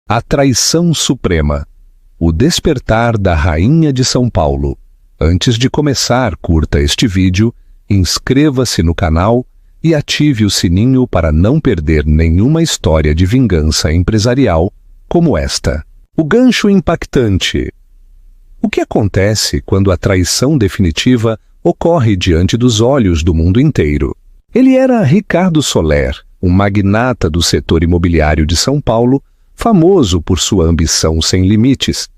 A Traição Suprema. O Despertar da Rainha de São Paulo. Antes de começar, curta este vídeo, inscreva-se no canal e ative o sininho para não perder nenhuma história de vingança empresarial como esta. O gancho impactante. O que acontece quando a traição definitiva ocorre diante dos olhos do mundo inteiro? Ele era Ricardo Soler, um magnata do setor imobiliário de São Paulo, famoso por sua ambição sem limites.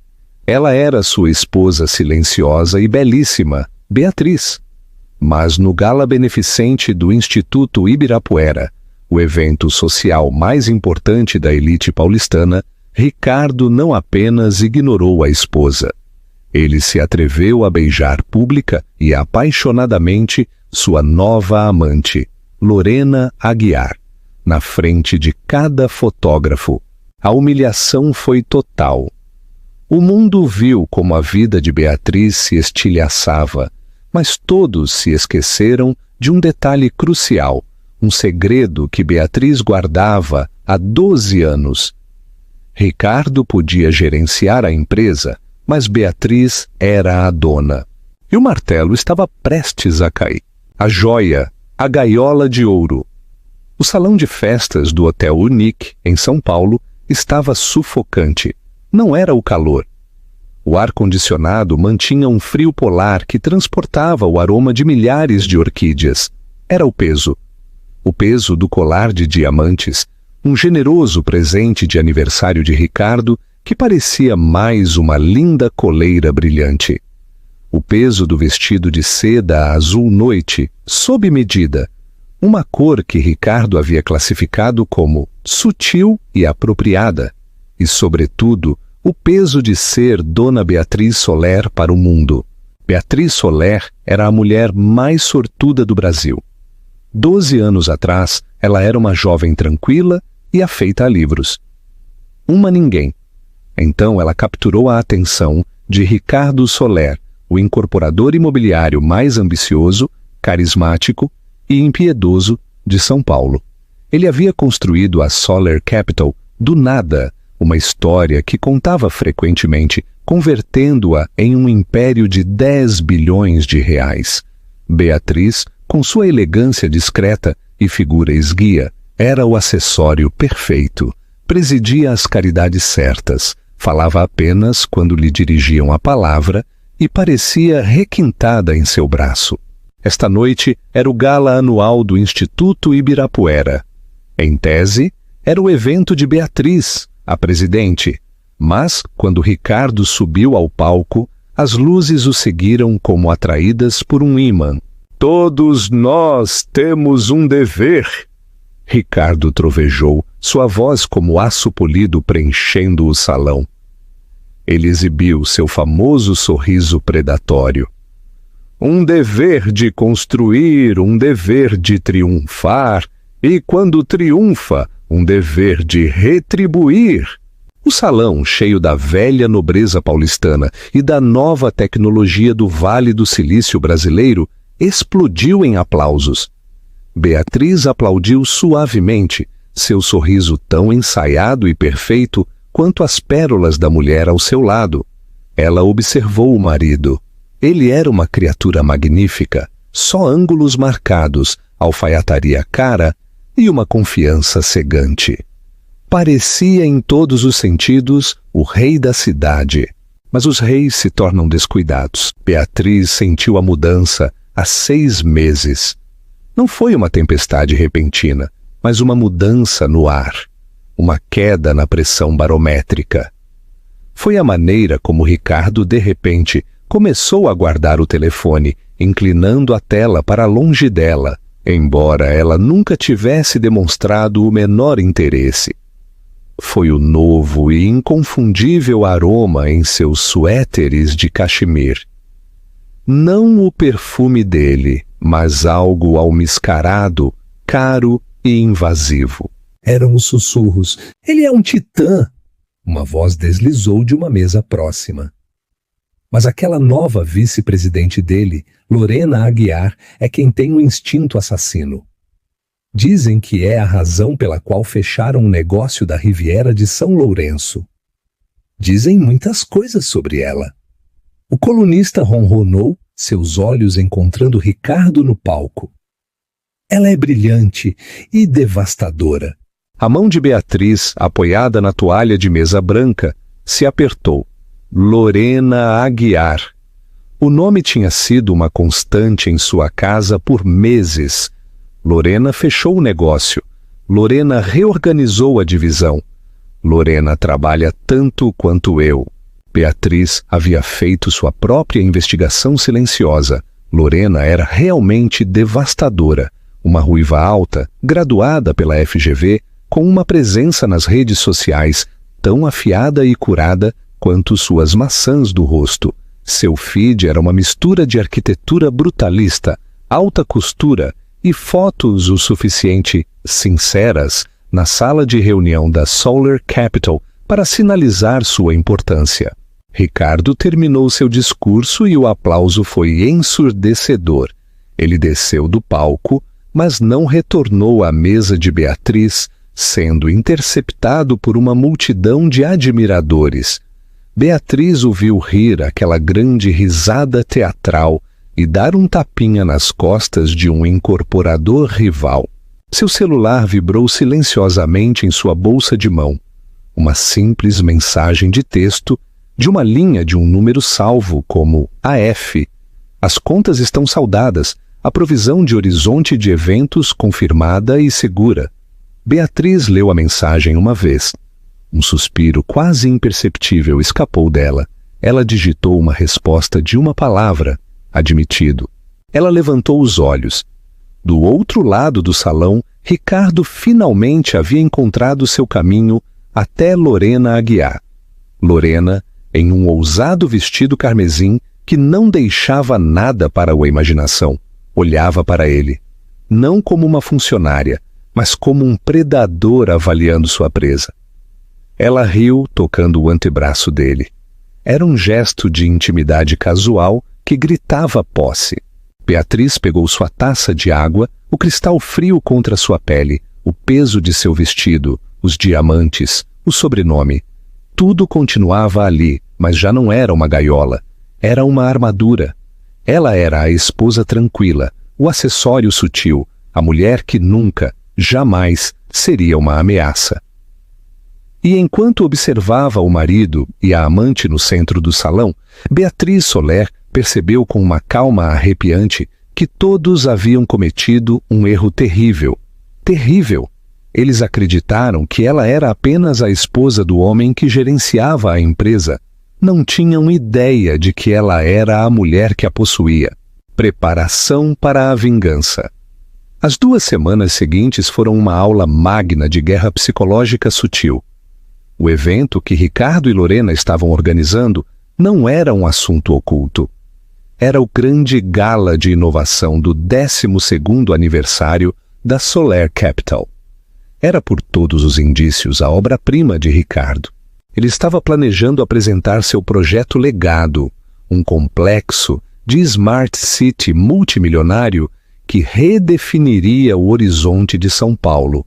Ela era sua esposa silenciosa e belíssima, Beatriz. Mas no gala beneficente do Instituto Ibirapuera, o evento social mais importante da elite paulistana, Ricardo não apenas ignorou a esposa. Ele se atreveu a beijar pública e apaixonadamente sua nova amante, Lorena Aguiar, na frente de cada fotógrafo. A humilhação foi total. O mundo viu como a vida de Beatriz se estilhaçava, mas todos se esqueceram de um detalhe crucial, um segredo que Beatriz guardava há 12 anos. Ricardo podia gerenciar a empresa, mas Beatriz era a dona. E o martelo estava prestes a cair. A joia, a gaiola de ouro. O salão de festas do Hotel Unique, em São Paulo, estava sufocante. Não era o calor. O ar-condicionado mantinha um frio polar que transportava o aroma de milhares de orquídeas. Era o peso. O peso do colar de diamantes, um generoso presente de aniversário de Ricardo que parecia mais uma linda coleira brilhante. O peso do vestido de seda azul noite, sob medida, uma cor que Ricardo havia classificado como sutil e apropriada, e, sobretudo, o peso de ser Dona Beatriz Soler para o mundo. Beatriz Soler era a mulher mais sortuda do Brasil. 12 anos atrás, ela era uma jovem tranquila e afeita a livros. Uma ninguém. Então ela capturou a atenção de Ricardo Soler, o incorporador imobiliário mais ambicioso, carismático e impiedoso de São Paulo. Ele havia construído a Soler Capital do nada, uma história que contava frequentemente, convertendo-a em um império de 10 bilhões de reais. Beatriz, com sua elegância discreta e figura esguia, era o acessório perfeito. Presidia as caridades certas, falava apenas quando lhe dirigiam a palavra e parecia requintada em seu braço. Esta noite era o gala anual do Instituto Ibirapuera. Em tese, era o evento de Beatriz, a presidente, mas, quando Ricardo subiu ao palco, as luzes o seguiram como atraídas por um ímã. "Todos nós temos um dever", Ricardo trovejou, sua voz como aço polido preenchendo o salão. Ele exibiu seu famoso sorriso predatório. "Um dever de construir, um dever de triunfar, e quando triunfa, um dever de retribuir." O salão, cheio da velha nobreza paulistana e da nova tecnologia do Vale do Silício brasileiro, explodiu em aplausos. Beatriz aplaudiu suavemente, seu sorriso tão ensaiado e perfeito quanto as pérolas da mulher ao seu lado. Ela observou o marido. Ele era uma criatura magnífica, só ângulos marcados, alfaiataria cara e uma confiança cegante. Parecia em todos os sentidos o rei da cidade. Mas os reis se tornam descuidados. Beatriz sentiu a mudança há 6 meses. Não foi uma tempestade repentina, mas uma mudança no ar, uma queda na pressão barométrica. Foi a maneira como Ricardo, de repente, começou a guardar o telefone, inclinando a tela para longe dela, embora ela nunca tivesse demonstrado o menor interesse. Foi o novo e inconfundível aroma em seus suéteres de cachemir. Não o perfume dele, mas algo almiscarado, caro e invasivo. Eram os sussurros. "Ele é um titã!" Uma voz deslizou de uma mesa próxima. Mas aquela nova vice-presidente dele, Lorena Aguiar, é quem tem o instinto assassino. Dizem que é a razão pela qual fecharam o negócio da Riviera de São Lourenço. Dizem muitas coisas sobre ela. O colunista ronronou, seus olhos encontrando Ricardo no palco. Ela é brilhante e devastadora. A mão de Beatriz, apoiada na toalha de mesa branca, se apertou. Lorena Aguiar. O nome tinha sido uma constante em sua casa por meses. Lorena fechou o negócio. Lorena reorganizou a divisão. Lorena trabalha tanto quanto eu. Beatriz havia feito sua própria investigação silenciosa. Lorena era realmente devastadora. Uma ruiva alta, graduada pela FGV, com uma presença nas redes sociais tão afiada e curada quanto suas maçãs do rosto. Seu feed era uma mistura de arquitetura brutalista, alta costura e fotos o suficiente sinceras na sala de reunião da Solar Capital para sinalizar sua importância. Ricardo terminou seu discurso e o aplauso foi ensurdecedor. Ele desceu do palco, mas não retornou à mesa de Beatriz, sendo interceptado por uma multidão de admiradores. Beatriz o viu rir aquela grande risada teatral e dar um tapinha nas costas de um incorporador rival. Seu celular vibrou silenciosamente em sua bolsa de mão. Uma simples mensagem de texto de uma linha de um número salvo como AF. As contas estão saldadas, a provisão de horizonte de eventos confirmada e segura. Beatriz leu a mensagem uma vez. Um suspiro quase imperceptível escapou dela. Ela digitou uma resposta de uma palavra, admitido. Ela levantou os olhos. Do outro lado do salão, Ricardo finalmente havia encontrado seu caminho até Lorena Aguiar. Lorena, em um ousado vestido carmesim que não deixava nada para a imaginação, olhava para ele, não como uma funcionária, mas como um predador avaliando sua presa. Ela riu, tocando o antebraço dele. Era um gesto de intimidade casual que gritava posse. Beatriz pegou sua taça de água, o cristal frio contra sua pele, o peso de seu vestido, os diamantes, o sobrenome. Tudo continuava ali, mas já não era uma gaiola. Era uma armadura. Ela era a esposa tranquila, o acessório sutil, a mulher que nunca, jamais, seria uma ameaça. E enquanto observava o marido e a amante no centro do salão, Beatriz Soler percebeu com uma calma arrepiante que todos haviam cometido um erro terrível. Terrível! Eles acreditaram que ela era apenas a esposa do homem que gerenciava a empresa. Não tinham ideia de que ela era a mulher que a possuía. Preparação para a vingança. As 2 semanas seguintes foram uma aula magna de guerra psicológica sutil. O evento que Ricardo e Lorena estavam organizando não era um assunto oculto. Era o grande gala de inovação do 12º aniversário da Solar Capital. Era por todos os indícios a obra-prima de Ricardo. Ele estava planejando apresentar seu projeto legado, um complexo de Smart City multimilionário que redefiniria o horizonte de São Paulo.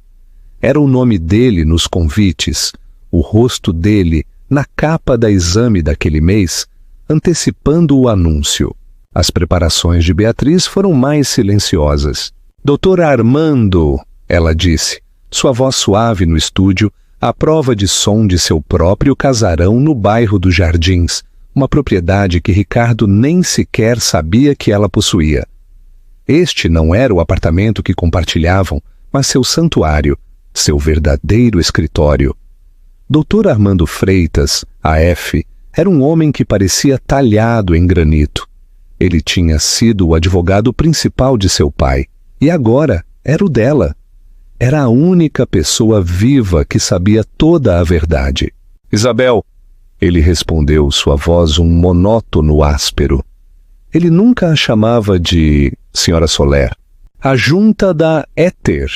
Era o nome dele nos convites, o rosto dele na capa da Exame daquele mês, antecipando o anúncio. As preparações de Beatriz foram mais silenciosas. Doutor Armando, ela disse, sua voz suave no estúdio, à prova de som de seu próprio casarão no bairro dos Jardins, uma propriedade que Ricardo nem sequer sabia que ela possuía. Este não era o apartamento que compartilhavam, mas seu santuário, seu verdadeiro escritório. Dr. Armando Freitas, AF, era um homem que parecia talhado em granito. Ele tinha sido o advogado principal de seu pai, e agora era o dela. Era a única pessoa viva que sabia toda a verdade. Isabel, ele respondeu, sua voz um monótono áspero. Ele nunca a chamava de Senhora Soler. A junta da Éter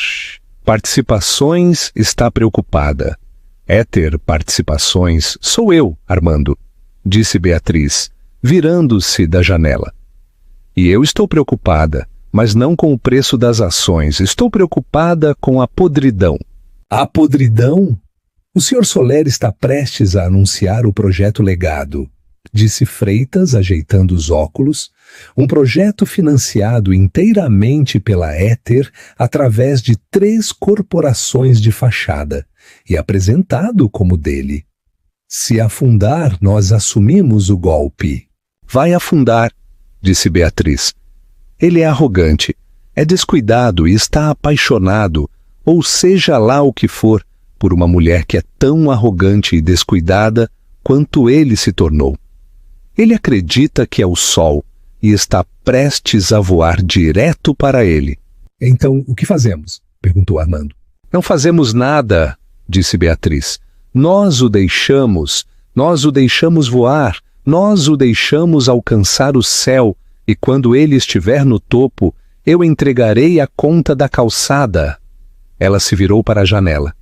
Participações está preocupada. Éter Participações sou eu, Armando, disse Beatriz, virando-se da janela. E eu estou preocupada, mas não com o preço das ações. Estou preocupada com a podridão. A podridão? O Sr. Soler está prestes a anunciar o projeto Legado, disse Freitas, ajeitando os óculos. Um projeto financiado inteiramente pela Éter através de 3 corporações de fachada e apresentado como dele. Se afundar, nós assumimos o golpe. Vai afundar, disse Beatriz. Ele é arrogante, é descuidado e está apaixonado, ou seja lá o que for, por uma mulher que é tão arrogante e descuidada quanto ele se tornou. Ele acredita que é o sol e está prestes a voar direto para ele. Então, o que fazemos? Perguntou Armando. Não fazemos nada, disse Beatriz. Nós o deixamos voar, nós o deixamos alcançar o céu, e quando ele estiver no topo, eu entregarei a conta da calçada. Ela se virou para a janela.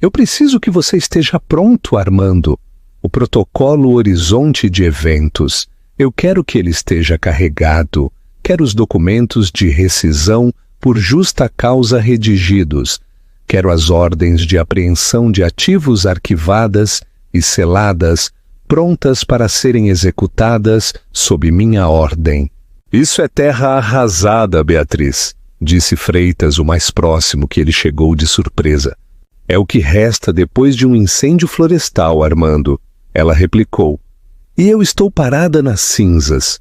Eu preciso que você esteja pronto, Armando. O protocolo Horizonte de Eventos. Eu quero que ele esteja carregado. Quero os documentos de rescisão por justa causa redigidos. Quero as ordens de apreensão de ativos arquivadas e seladas, prontas para serem executadas sob minha ordem. Isso é terra arrasada, Beatriz, disse Freitas, o mais próximo que ele chegou de surpresa. É o que resta depois de um incêndio florestal, Armando. Ela replicou. E eu estou parada nas cinzas.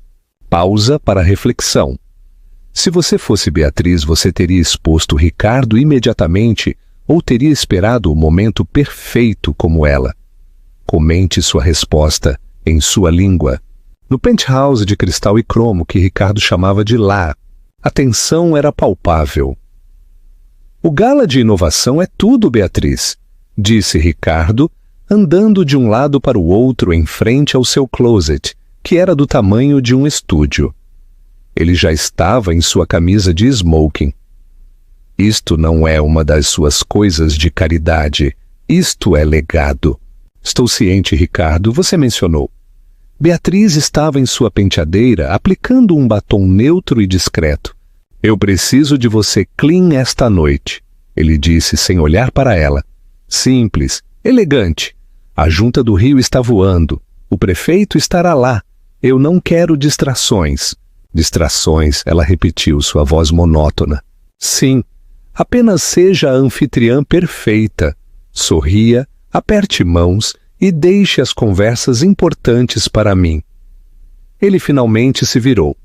Pausa para reflexão. Se você fosse Beatriz, você teria exposto Ricardo imediatamente ou teria esperado o momento perfeito como ela? Comente sua resposta em sua língua. No penthouse de cristal e cromo que Ricardo chamava de lá, a tensão era palpável. O gala de inovação é tudo, Beatriz, disse Ricardo, andando de um lado para o outro em frente ao seu closet, que era do tamanho de um estúdio. Ele já estava em sua camisa de smoking. Isto não é uma das suas coisas de caridade. Isto é legado. Estou ciente, Ricardo, você mencionou. Beatriz estava em sua penteadeira aplicando um batom neutro e discreto. Eu preciso de você clean esta noite, ele disse sem olhar para ela. Simples, elegante. A junta do Rio está voando. O prefeito estará lá. Eu não quero distrações. Distrações, ela repetiu, sua voz monótona. Sim, apenas seja a anfitriã perfeita. Sorria, aperte mãos e deixe as conversas importantes para mim. Ele finalmente se virou.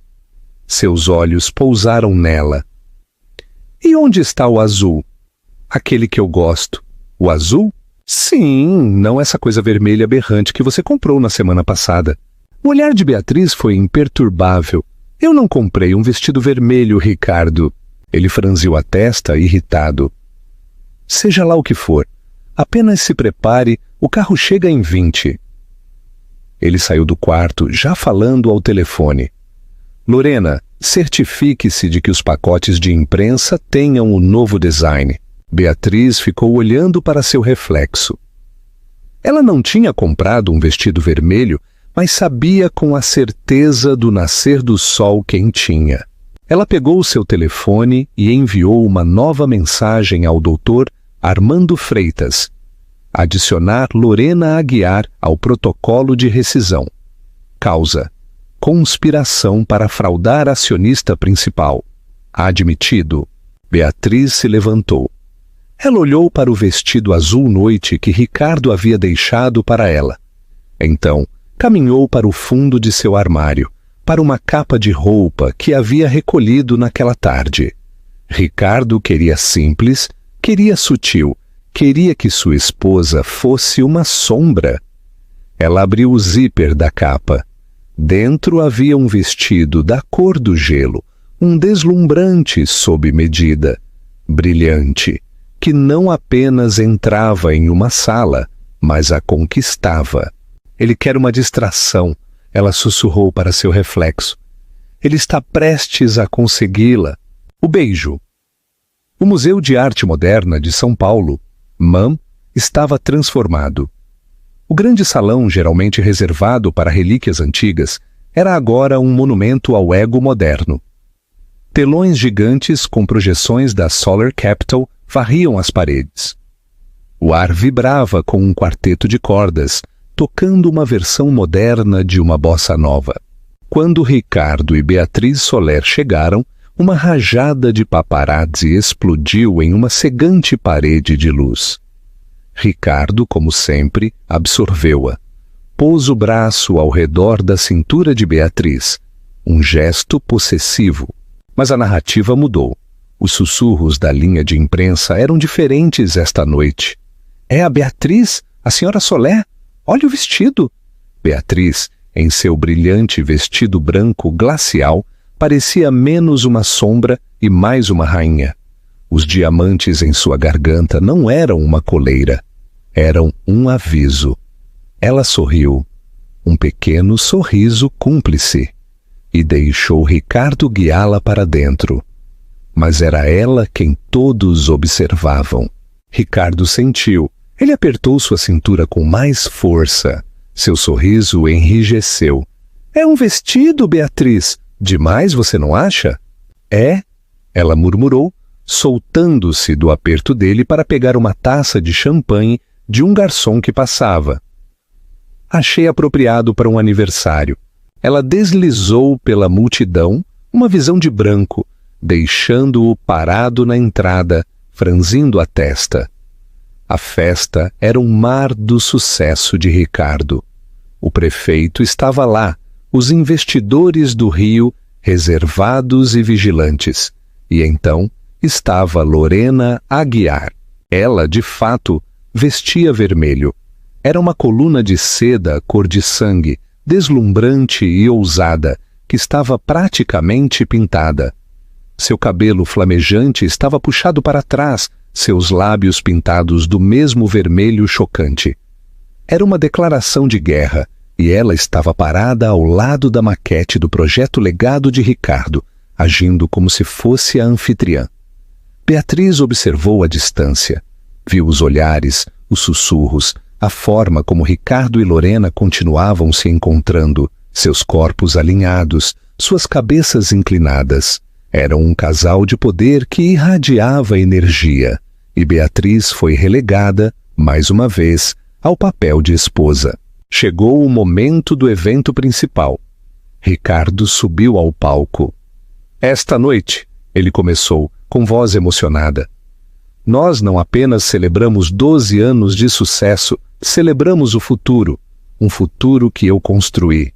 Seus olhos pousaram nela. E onde está o azul? Aquele que eu gosto. O azul? Sim, não essa coisa vermelha berrante que você comprou na semana passada. O olhar de Beatriz foi imperturbável. Eu não comprei um vestido vermelho, Ricardo. Ele franziu a testa, irritado. Seja lá o que for, apenas se prepare, o carro chega em 20. Ele saiu do quarto, já falando ao telefone. Lorena, certifique-se de que os pacotes de imprensa tenham o novo design. Beatriz ficou olhando para seu reflexo. Ela não tinha comprado um vestido vermelho, mas sabia com a certeza do nascer do sol quentinha. Ela pegou o seu telefone e enviou uma nova mensagem ao doutor Armando Freitas. Adicionar Lorena Aguiar ao protocolo de rescisão. Causa: conspiração para fraudar acionista principal. Admitido. Beatriz se levantou. Ela olhou para o vestido azul noite que Ricardo havia deixado para ela. Então, caminhou para o fundo de seu armário, para uma capa de roupa que havia recolhido naquela tarde. Ricardo queria simples, queria sutil, queria que sua esposa fosse uma sombra. Ela abriu o zíper da capa. Dentro havia um vestido da cor do gelo, um deslumbrante sob medida, brilhante, que não apenas entrava em uma sala, mas a conquistava. Ele quer uma distração, ela sussurrou para seu reflexo. Ele está prestes a consegui-la. O beijo. O Museu de Arte Moderna de São Paulo, MAM, estava transformado. O grande salão, geralmente reservado para relíquias antigas, era agora um monumento ao ego moderno. Telões gigantes com projeções da Solar Capital varriam as paredes. O ar vibrava com um quarteto de cordas, tocando uma versão moderna de uma bossa nova. Quando Ricardo e Beatriz Soler chegaram, uma rajada de paparazzi explodiu em uma cegante parede de luz. Ricardo, como sempre, absorveu-a. Pôs o braço ao redor da cintura de Beatriz, um gesto possessivo. Mas a narrativa mudou. Os sussurros da linha de imprensa eram diferentes esta noite. É a Beatriz, a senhora Soler? Olha o vestido! Beatriz, em seu brilhante vestido branco glacial, parecia menos uma sombra e mais uma rainha. Os diamantes em sua garganta não eram uma coleira, eram um aviso. Ela sorriu, um pequeno sorriso cúmplice, e deixou Ricardo guiá-la para dentro. Mas era ela quem todos observavam. Ricardo sentiu. Ele apertou sua cintura com mais força. Seu sorriso enrijeceu. É um vestido, Beatriz. Demais, você não acha? É, ela murmurou, soltando-se do aperto dele para pegar uma taça de champanhe de um garçom que passava. Achei apropriado para um aniversário. Ela deslizou pela multidão, uma visão de branco, deixando-o parado na entrada, franzindo a testa. A festa era um mar do sucesso de Ricardo. O prefeito estava lá, os investidores do Rio, reservados e vigilantes. E então estava Lorena Aguiar. Ela, de fato, vestia vermelho. Era uma coluna de seda cor de sangue, deslumbrante e ousada, que estava praticamente pintada. Seu cabelo flamejante estava puxado para trás, seus lábios pintados do mesmo vermelho chocante. Era uma declaração de guerra, e ela estava parada ao lado da maquete do projeto legado de Ricardo, agindo como se fosse a anfitriã. Beatriz observou a distância, viu os olhares, os sussurros, a forma como Ricardo e Lorena continuavam se encontrando, seus corpos alinhados, suas cabeças inclinadas. Eram um casal de poder que irradiava energia, e Beatriz foi relegada, mais uma vez, ao papel de esposa. Chegou o momento do evento principal. Ricardo subiu ao palco. Esta noite, ele começou, com voz emocionada. Nós não apenas celebramos 12 anos de sucesso, celebramos o futuro, um futuro que eu construí.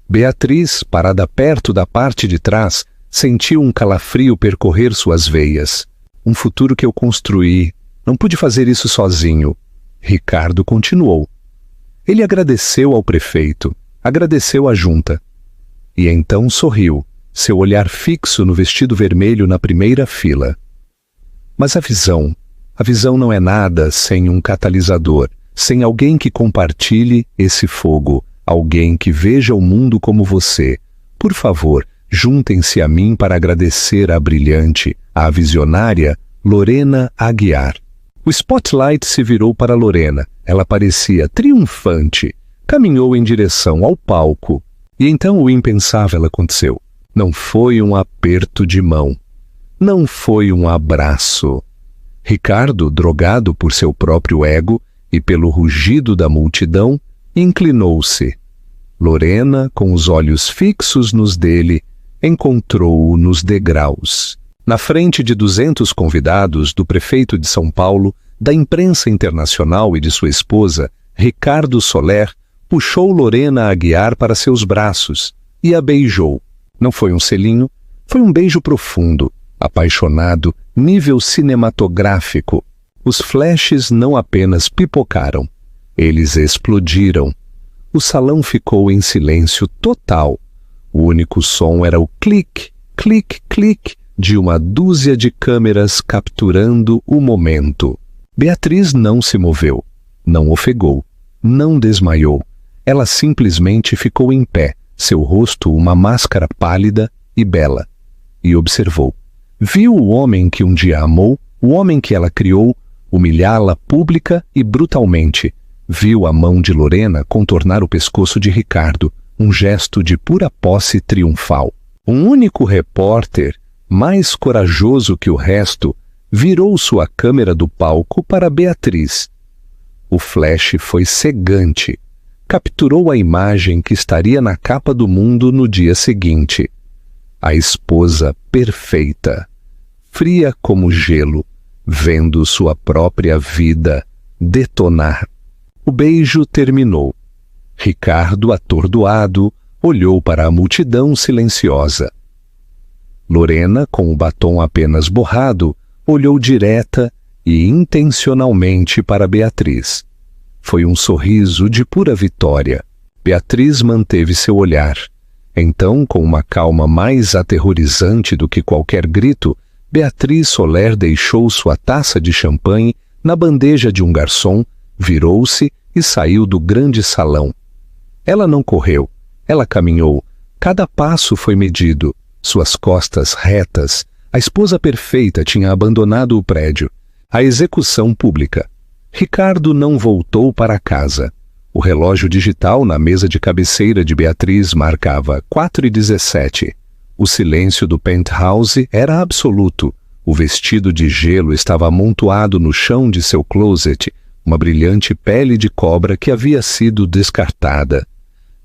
Beatriz, parada perto da parte de trás, sentiu um calafrio percorrer suas veias. Um futuro que eu construí. Não pude fazer isso sozinho. Ricardo continuou. Ele agradeceu ao prefeito, agradeceu à junta. E então sorriu, seu olhar fixo no vestido vermelho na primeira fila. Mas a visão não é nada sem um catalisador, sem alguém que compartilhe esse fogo, alguém que veja o mundo como você. Por favor, juntem-se a mim para agradecer à brilhante, à visionária Lorena Aguiar. O spotlight se virou para Lorena. Ela parecia triunfante. Caminhou em direção ao palco. E então o impensável aconteceu. Não foi um aperto de mão. Não foi um abraço. Ricardo, drogado por seu próprio ego e pelo rugido da multidão, inclinou-se. Lorena, com os olhos fixos nos dele, encontrou-o nos degraus. Na frente de 200 convidados do prefeito de São Paulo, da imprensa internacional e de sua esposa, Ricardo Soler puxou Lorena Aguiar para seus braços e a beijou. Não foi um selinho, foi um beijo profundo, apaixonado, nível cinematográfico. Os flashes não apenas pipocaram, eles explodiram. O salão ficou em silêncio total. O único som era o clique, clique, clique de uma dúzia de câmeras capturando o momento. Beatriz não se moveu, não ofegou, não desmaiou. Ela simplesmente ficou em pé, seu rosto uma máscara pálida e bela, e observou. Viu o homem que um dia amou, o homem que ela criou, humilhá-la pública e brutalmente. Viu a mão de Lorena contornar o pescoço de Ricardo, um gesto de pura posse triunfal. Um único repórter mais corajoso que o resto, virou sua câmera do palco para Beatriz. O flash foi cegante. Capturou a imagem que estaria na capa do Mundo no dia seguinte. A esposa perfeita, fria como gelo, vendo sua própria vida detonar. O beijo terminou. Ricardo, atordoado, olhou para a multidão silenciosa. Lorena, com o batom apenas borrado, olhou direta e intencionalmente para Beatriz. Foi um sorriso de pura vitória. Beatriz manteve seu olhar. Então, com uma calma mais aterrorizante do que qualquer grito, Beatriz Soler deixou sua taça de champanhe na bandeja de um garçom, virou-se e saiu do grande salão. Ela não correu, ela caminhou. Cada passo foi medido. Suas costas retas, a esposa perfeita tinha abandonado o prédio. A execução pública. Ricardo não voltou para casa. O relógio digital na mesa de cabeceira de Beatriz marcava 4h17. O silêncio do penthouse era absoluto. O vestido de gelo estava amontoado no chão de seu closet, uma brilhante pele de cobra que havia sido descartada.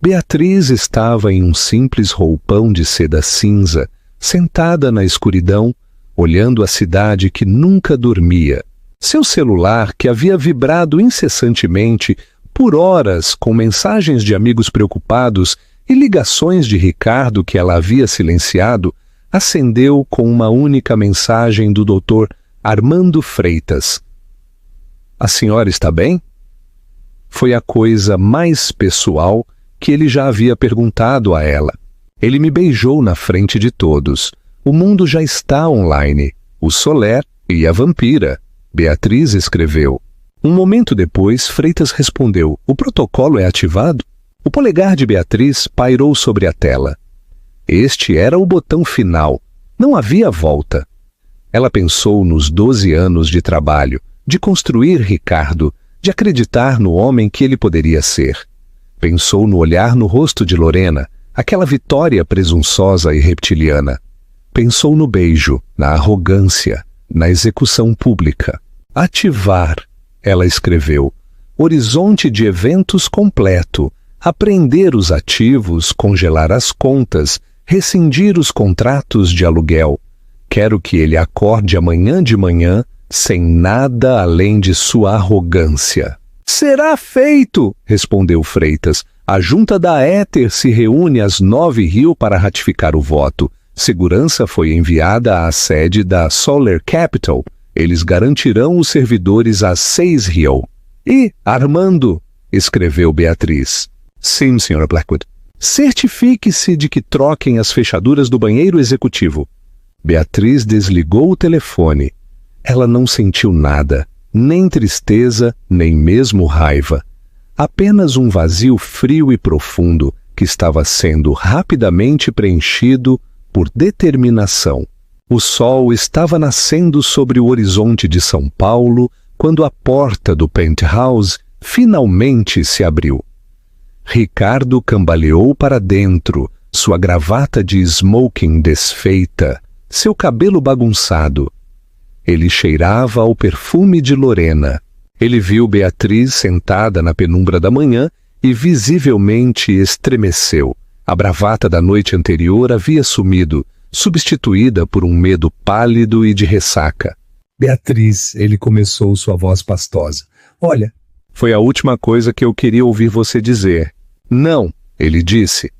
Beatriz estava em um simples roupão de seda cinza, sentada na escuridão, olhando a cidade que nunca dormia. Seu celular, que havia vibrado incessantemente por horas com mensagens de amigos preocupados e ligações de Ricardo que ela havia silenciado, acendeu com uma única mensagem do Dr. Armando Freitas. "A senhora está bem?" Foi a coisa mais pessoal que ele já havia perguntado a ela. Ele me beijou na frente de todos. O mundo já está online. O Soler e a vampira. Beatriz escreveu. Um momento depois, Freitas respondeu: "O protocolo é ativado?" O polegar de Beatriz pairou sobre a tela. Este era o botão final. Não havia volta. Ela pensou nos 12 anos de trabalho, de construir Ricardo, de acreditar no homem que ele poderia ser. Pensou no olhar no rosto de Lorena, aquela vitória presunçosa e reptiliana. Pensou no beijo, na arrogância, na execução pública. Ativar, ela escreveu, horizonte de eventos completo, apreender os ativos, congelar as contas, rescindir os contratos de aluguel. Quero que ele acorde amanhã de manhã sem nada além de sua arrogância. "Será feito!" respondeu Freitas. "A junta da Éter se reúne às 9h para ratificar o voto. Segurança foi enviada à sede da Solar Capital. Eles garantirão os servidores às 6h. E, Armando", escreveu Beatriz. "Sim, Sra. Blackwood." "Certifique-se de que troquem as fechaduras do banheiro executivo." Beatriz desligou o telefone. Ela não sentiu nada, nem tristeza, nem mesmo raiva. Apenas um vazio frio e profundo que estava sendo rapidamente preenchido por determinação. O sol estava nascendo sobre o horizonte de São Paulo quando a porta do penthouse finalmente se abriu. Ricardo cambaleou para dentro, sua gravata de smoking desfeita, seu cabelo bagunçado. Ele cheirava ao perfume de Lorena. Ele viu Beatriz sentada na penumbra da manhã e visivelmente estremeceu. A bravata da noite anterior havia sumido, substituída por um medo pálido e de ressaca. "Beatriz", ele começou sua voz pastosa. "Olha." "Foi a última coisa que eu queria ouvir você dizer." "Não", ele disse.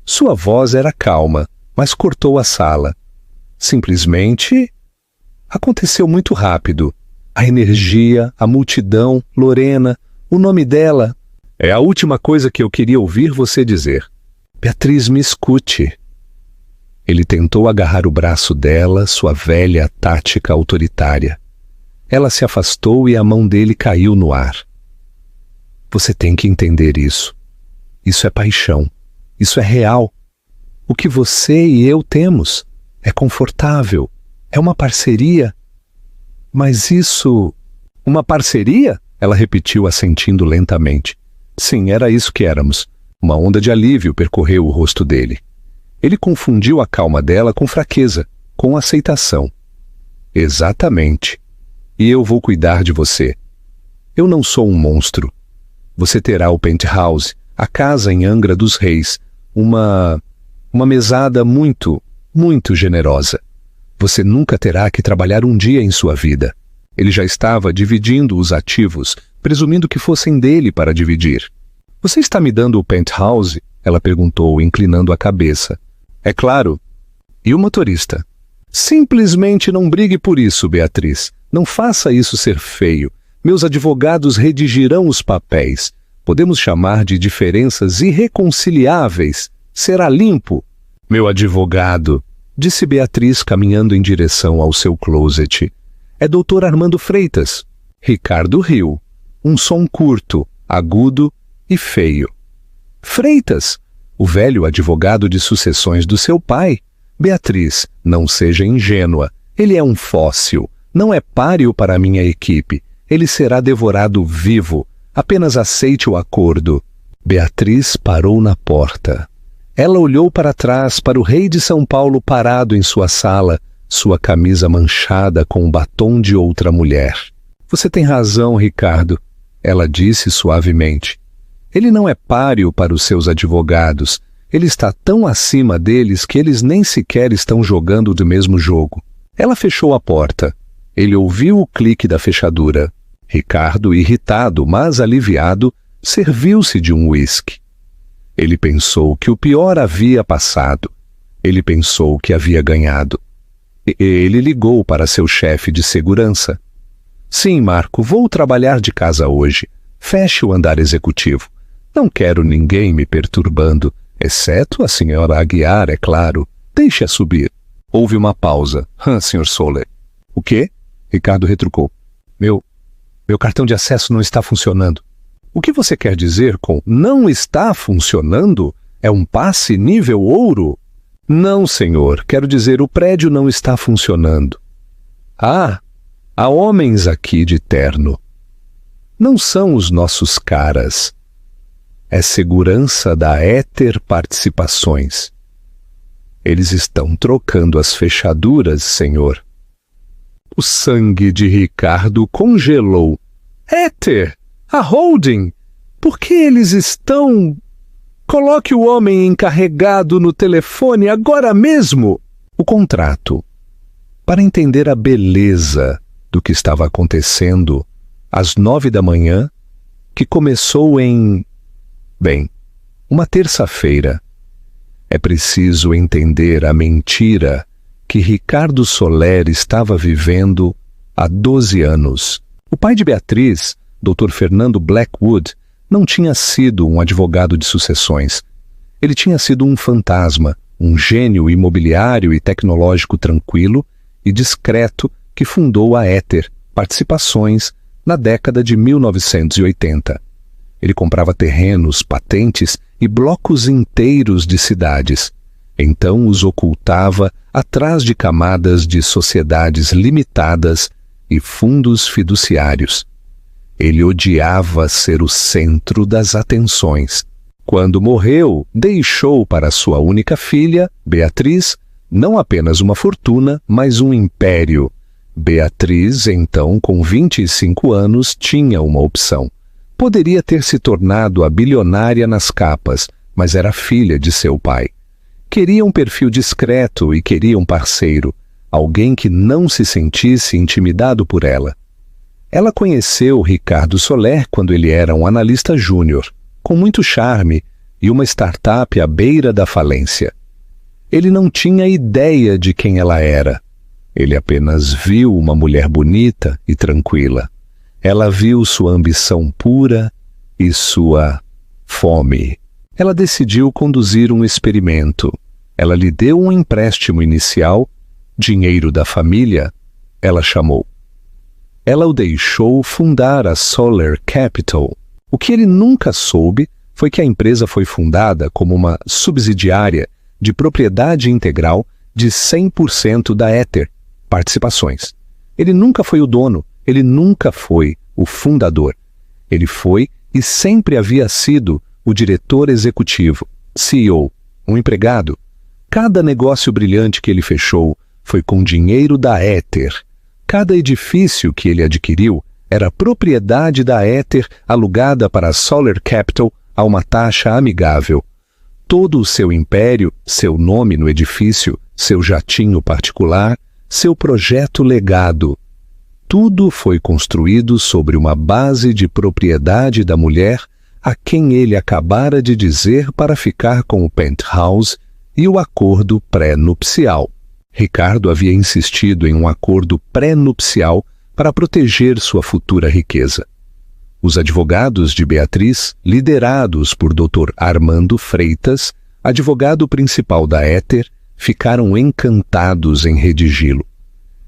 Sua voz era calma, mas cortou a sala. Simplesmente aconteceu muito rápido. A energia, a multidão, Lorena, o nome dela. "É a última coisa que eu queria ouvir você dizer." "Beatriz, me escute." Ele tentou agarrar o braço dela, sua velha tática autoritária. Ela se afastou e a mão dele caiu no ar. "Você tem que entender isso. Isso é paixão. Isso é real. O que você e eu temos é confortável. É uma parceria." "Mas isso..." "Uma parceria?" Ela repetiu, assentindo lentamente. Sim, era isso que éramos. Uma onda de alívio percorreu o rosto dele. Ele confundiu a calma dela com fraqueza. com aceitação. Exatamente. E eu vou cuidar de você. Eu não sou um monstro. Você terá o penthouse, a casa em Angra dos Reis, uma mesada muito, muito generosa. Você nunca terá que trabalhar um dia em sua vida. Ele já estava dividindo os ativos, presumindo que fossem dele para dividir. Você está me dando o penthouse? Ela perguntou, inclinando a cabeça. É claro. E o motorista? Simplesmente não brigue por isso, Beatriz. Não faça isso ser feio. Meus advogados redigirão os papéis. Podemos chamar de diferenças irreconciliáveis. Será limpo. Meu advogado, disse Beatriz caminhando em direção ao seu closet. É Dr. Armando Freitas. Ricardo riu. Um som curto, agudo e feio. Freitas, o velho advogado de sucessões do seu pai. Beatriz, não seja ingênua. Ele é um fóssil. Não é páreo para a minha equipe. Ele será devorado vivo. Apenas aceite o acordo. Beatriz parou na porta. Ela olhou para trás para o rei de São Paulo parado em sua sala, sua camisa manchada com o batom de outra mulher. Você tem razão, Ricardo, ela disse suavemente. Ele não é páreo para os seus advogados. Ele está tão acima deles que eles nem sequer estão jogando do mesmo jogo. Ela fechou a porta. Ele ouviu o clique da fechadura. Ricardo, irritado, mas aliviado, serviu-se de um uísque. Ele pensou que o pior havia passado. Ele pensou que havia ganhado. Ele ligou para seu chefe de segurança. Sim, Marco, vou trabalhar de casa hoje. Feche o andar executivo. Não quero ninguém me perturbando, exceto a senhora Aguiar, é claro. Deixe-a subir. Houve uma pausa. Sr. Soler. O quê? Ricardo retrucou. Meu cartão de acesso não está funcionando. O que você quer dizer com não está funcionando? É um passe nível ouro? Não, senhor. Quero dizer, o prédio não está funcionando. Ah, há homens aqui de terno. Não são os nossos caras. É segurança da Éter Participações. Eles estão trocando as fechaduras, senhor. O sangue de Ricardo congelou. Éter! A holding! Por que eles estão... Coloque o homem encarregado no telefone agora mesmo! O contrato. Para entender a beleza do que estava acontecendo às 9 da manhã, que começou em... Bem, uma terça-feira. É preciso entender a mentira que Ricardo Soler estava vivendo há 12 anos. O pai de Beatriz, Dr. Fernando Blackwood, não tinha sido um advogado de sucessões. Ele tinha sido um fantasma, um gênio imobiliário e tecnológico tranquilo e discreto que fundou a Éter Participações na década de 1980. Ele comprava terrenos, patentes e blocos inteiros de cidades. Então os ocultava atrás de camadas de sociedades limitadas e fundos fiduciários. Ele odiava ser o centro das atenções. Quando morreu, deixou para sua única filha, Beatriz, não apenas uma fortuna, mas um império. Beatriz, então, com 25 anos, tinha uma opção. Poderia ter se tornado a bilionária nas capas, mas era filha de seu pai. Queria um perfil discreto e queria um parceiro, alguém que não se sentisse intimidado por ela. Ela conheceu Ricardo Soler quando ele era um analista júnior, com muito charme e uma startup à beira da falência. Ele não tinha ideia de quem ela era. Ele apenas viu uma mulher bonita e tranquila. Ela viu sua ambição pura e sua fome. Ela decidiu conduzir um experimento. Ela lhe deu um empréstimo inicial, dinheiro da família, ela chamou. Ela o deixou fundar a Solar Capital. O que ele nunca soube foi que a empresa foi fundada como uma subsidiária de propriedade integral de 100% da Éter Participações. Ele nunca foi o dono, ele nunca foi o fundador. Ele foi e sempre havia sido o diretor executivo, CEO, um empregado. Cada negócio brilhante que ele fechou foi com dinheiro da Ether. Cada edifício que ele adquiriu era propriedade da Ether alugada para a Solar Capital a uma taxa amigável. Todo o seu império, seu nome no edifício, seu jatinho particular, seu projeto legado. Tudo foi construído sobre uma base de propriedade da mulher a quem ele acabara de dizer para ficar com o penthouse e o acordo pré-nupcial. Ricardo havia insistido em um acordo pré-nupcial para proteger sua futura riqueza. Os advogados de Beatriz, liderados por Dr. Armando Freitas, advogado principal da Ether, ficaram encantados em redigi-lo.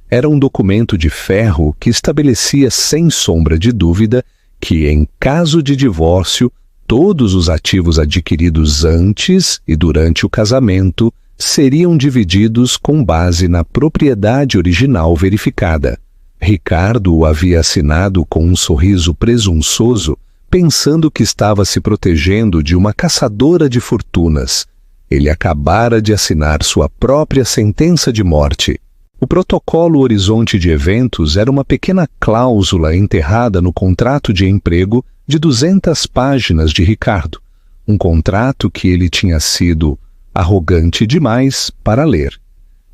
Era um documento de ferro que estabelecia sem sombra de dúvida que, em caso de divórcio, todos os ativos adquiridos antes e durante o casamento seriam divididos com base na propriedade original verificada. Ricardo o havia assinado com um sorriso presunçoso, pensando que estava se protegendo de uma caçadora de fortunas. Ele acabara de assinar sua própria sentença de morte. O protocolo Horizonte de Eventos era uma pequena cláusula enterrada no contrato de emprego de 200 páginas de Ricardo, um contrato que ele tinha sido arrogante demais para ler.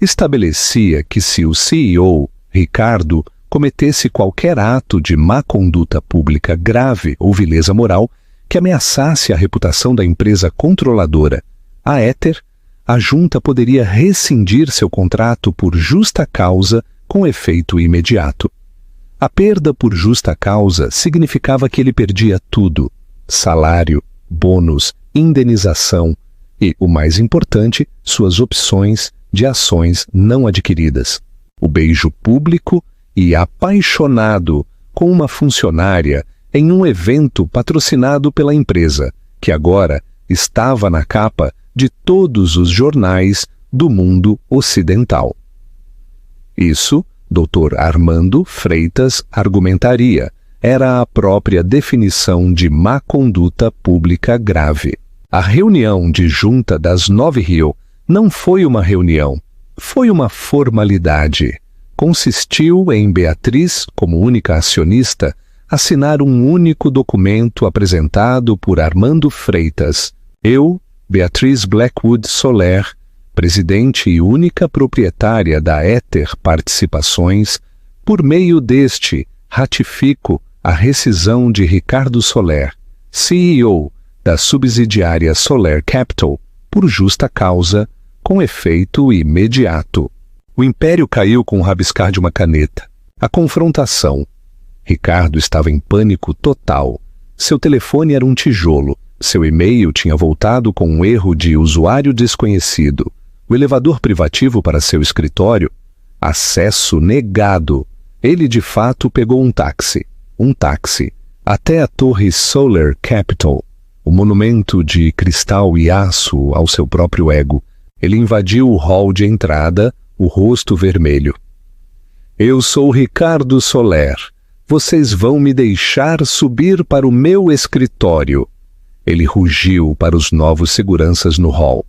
Estabelecia que se o CEO, Ricardo, cometesse qualquer ato de má conduta pública grave ou vileza moral que ameaçasse a reputação da empresa controladora, a Ether, a junta poderia rescindir seu contrato por justa causa com efeito imediato. A perda por justa causa significava que ele perdia tudo: salário, bônus, indenização e, o mais importante, suas opções de ações não adquiridas. O beijo público e apaixonado com uma funcionária em um evento patrocinado pela empresa, que agora estava na capa de todos os jornais do mundo ocidental. Isso, Dr. Armando Freitas argumentaria, era a própria definição de má conduta pública grave. A reunião de junta das 9 Rio não foi uma reunião, foi uma formalidade. Consistiu em Beatriz, como única acionista, assinar um único documento apresentado por Armando Freitas. Eu, Beatriz Blackwood Soler, presidente e única proprietária da Ether Participações, por meio deste, ratifico a rescisão de Ricardo Soler, CEO da subsidiária Solar Capital, por justa causa, com efeito imediato. O império caiu com o rabiscar de uma caneta. A confrontação. Ricardo estava em pânico total. Seu telefone era um tijolo. Seu e-mail tinha voltado com um erro de usuário desconhecido. O elevador privativo para seu escritório, acesso negado. Ele, de fato, pegou um táxi, até a torre Solar Capital, o monumento de cristal e aço ao seu próprio ego. Ele invadiu o hall de entrada, o rosto vermelho. Eu sou Ricardo Soler. Vocês vão me deixar subir para o meu escritório. Ele rugiu para os novos seguranças no hall.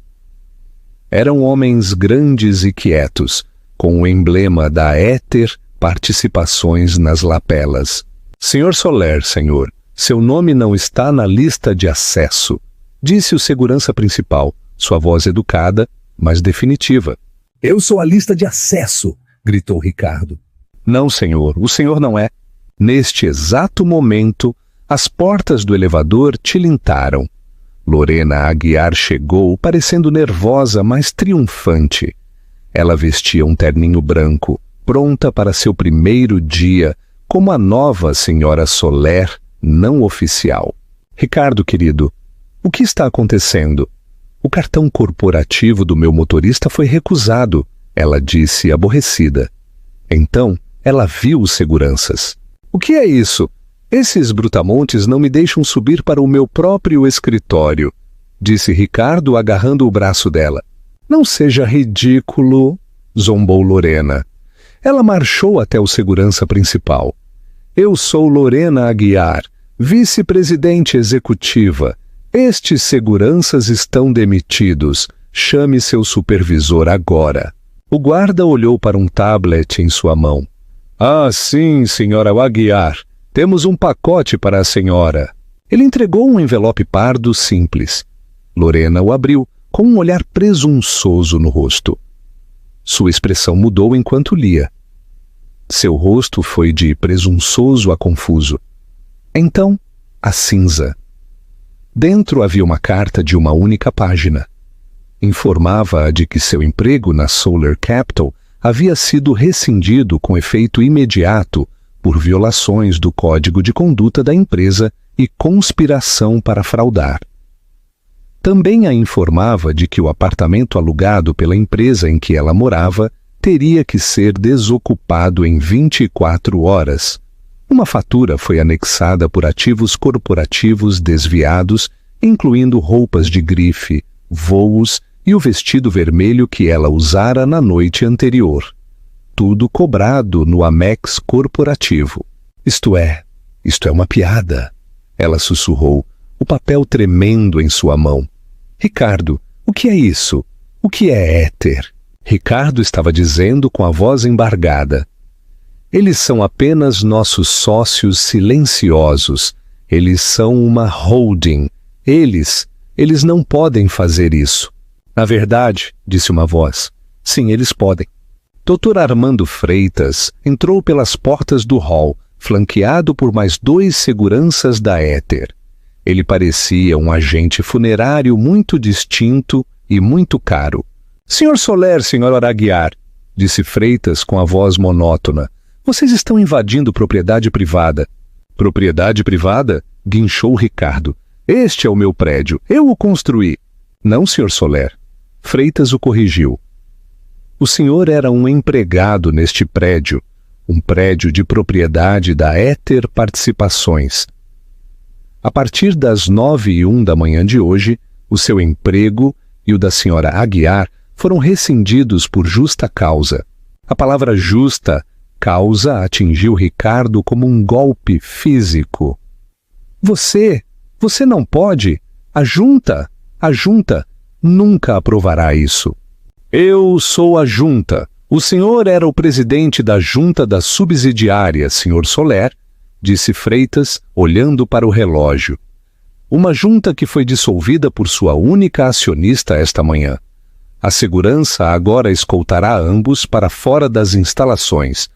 Eram homens grandes e quietos, com o emblema da Ether Participações nas lapelas. Senhor Soler, senhor, seu nome não está na lista de acesso, disse o segurança principal, sua voz educada, mas definitiva. Eu sou a lista de acesso, gritou Ricardo. Não, senhor, o senhor não é. Neste exato momento, as portas do elevador tilintaram. Lorena Aguiar chegou, parecendo nervosa, mas triunfante. Ela vestia um terninho branco, pronta para seu primeiro dia, como a nova senhora Soler, não oficial. Ricardo, querido, o que está acontecendo? O cartão corporativo do meu motorista foi recusado, ela disse aborrecida. Então, ela viu os seguranças. O que é isso? Esses brutamontes não me deixam subir para o meu próprio escritório, disse Ricardo agarrando o braço dela. Não seja ridículo, zombou Lorena. Ela marchou até o segurança principal. Eu sou Lorena Aguiar, vice-presidente executiva. Estes seguranças estão demitidos. Chame seu supervisor agora. O guarda olhou para um tablet em sua mão. Ah, sim, senhora Aguiar. Temos um pacote para a senhora. Ele entregou um envelope pardo simples. Lorena o abriu, com um olhar presunçoso no rosto. Sua expressão mudou enquanto lia. Seu rosto foi de presunçoso a confuso. Então, a cinza. Dentro havia uma carta de uma única página. Informava-a de que seu emprego na Solar Capital havia sido rescindido com efeito imediato por violações do Código de Conduta da empresa e conspiração para fraudar. Também a informava de que o apartamento alugado pela empresa em que ela morava teria que ser desocupado em 24 horas. Uma fatura foi anexada por ativos corporativos desviados, incluindo roupas de grife, voos e o vestido vermelho que ela usara na noite anterior. Tudo cobrado no Amex corporativo. Isto é uma piada. Ela sussurrou, o papel tremendo em sua mão. Ricardo, o que é isso? O que é éter? Ricardo estava dizendo com a voz embargada. Eles são apenas nossos sócios silenciosos. Eles são uma holding. Eles não podem fazer isso. Na verdade, disse uma voz, sim, eles podem. Dr. Armando Freitas entrou pelas portas do hall, flanqueado por mais 2 seguranças da éter. Ele parecia um agente funerário muito distinto e muito caro. Senhor Soler, senhora Aguiar, disse Freitas com a voz monótona, vocês estão invadindo propriedade privada. Propriedade privada? Guinchou Ricardo. Este é o meu prédio, eu o construí. Não, senhor Soler. Freitas o corrigiu. O senhor era um empregado neste prédio, um prédio de propriedade da Éter Participações. A partir das 9h01 da manhã de hoje, o seu emprego e o da senhora Aguiar foram rescindidos por justa causa. A palavra justa causa atingiu Ricardo como um golpe físico. Você não pode. A junta nunca aprovará isso. Eu sou a junta. O senhor era o presidente da junta da subsidiária, senhor Soler, disse Freitas, olhando para o relógio. Uma junta que foi dissolvida por sua única acionista esta manhã. A segurança agora escoltará ambos para fora das instalações.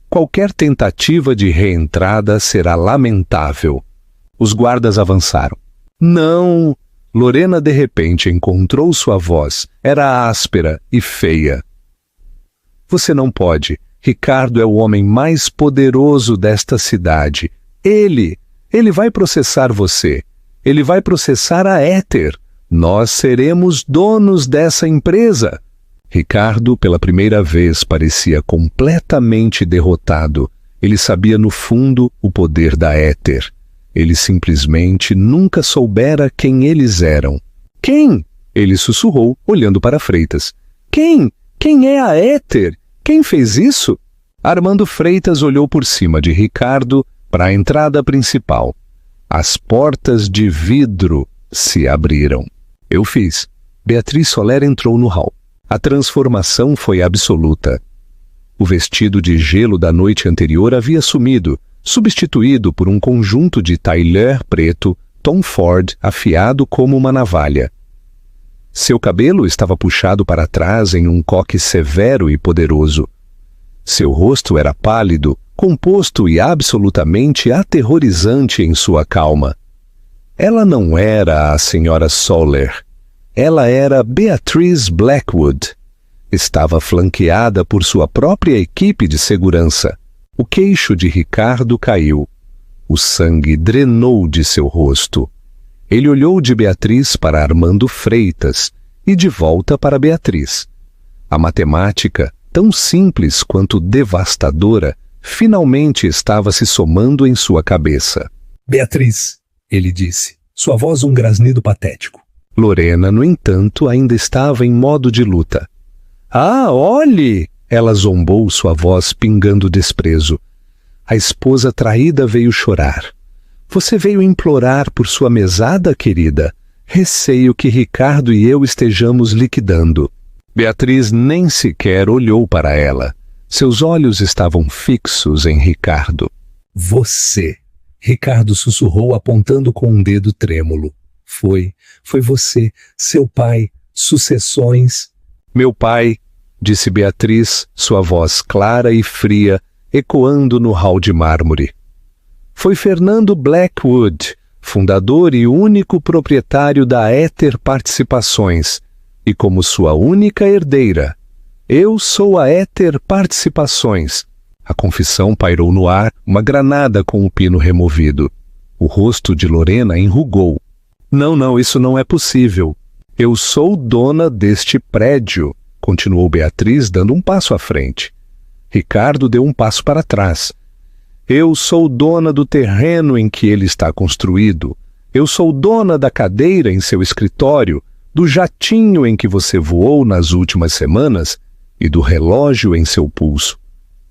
Qualquer tentativa de reentrada será lamentável. Os guardas avançaram. Não! Lorena de repente encontrou sua voz. Era áspera e feia. Você não pode. Ricardo é o homem mais poderoso desta cidade. Ele vai processar você. Ele vai processar a Éter. Nós seremos donos dessa empresa. Ricardo, pela primeira vez, parecia completamente derrotado. Ele sabia no fundo o poder da Éter. Ele simplesmente nunca soubera quem eles eram. Quem? Ele sussurrou, olhando para Freitas. Quem? Quem é a Éter? Quem fez isso? Armando Freitas olhou por cima de Ricardo para a entrada principal. As portas de vidro se abriram. Eu fiz. Beatriz Soler entrou no hall. A transformação foi absoluta. O vestido de gelo da noite anterior havia sumido, substituído por um conjunto de tailleur preto, Tom Ford, afiado como uma navalha. Seu cabelo estava puxado para trás em um coque severo e poderoso. Seu rosto era pálido, composto e absolutamente aterrorizante em sua calma. Ela não era a senhora Soler. Ela era Beatriz Blackwood. Estava flanqueada por sua própria equipe de segurança. O queixo de Ricardo caiu. O sangue drenou de seu rosto. Ele olhou de Beatriz para Armando Freitas e de volta para Beatriz. A matemática, tão simples quanto devastadora, finalmente estava se somando em sua cabeça. Beatriz, ele disse, sua voz um grasnido patético. Lorena, no entanto, ainda estava em modo de luta. Ah, olhe! Ela zombou, sua voz pingando desprezo. A esposa traída veio chorar. Você veio implorar por sua mesada, querida? Receio que Ricardo e eu estejamos liquidando. Beatriz nem sequer olhou para ela. Seus olhos estavam fixos em Ricardo. Você, Ricardo sussurrou apontando com um dedo trêmulo. Foi você, seu pai, sucessões. Meu pai, disse Beatriz, sua voz clara e fria, ecoando no hall de mármore. Foi Fernando Blackwood, fundador e único proprietário da Éter Participações, e como sua única herdeira. Eu sou a Éter Participações. A confissão pairou no ar, uma granada com o pino removido. O rosto de Lorena enrugou. Não, isso não é possível. Eu sou dona deste prédio, continuou Beatriz, dando um passo à frente. Ricardo deu um passo para trás. Eu sou dona do terreno em que ele está construído. Eu sou dona da cadeira em seu escritório, do jatinho em que você voou nas últimas semanas e do relógio em seu pulso.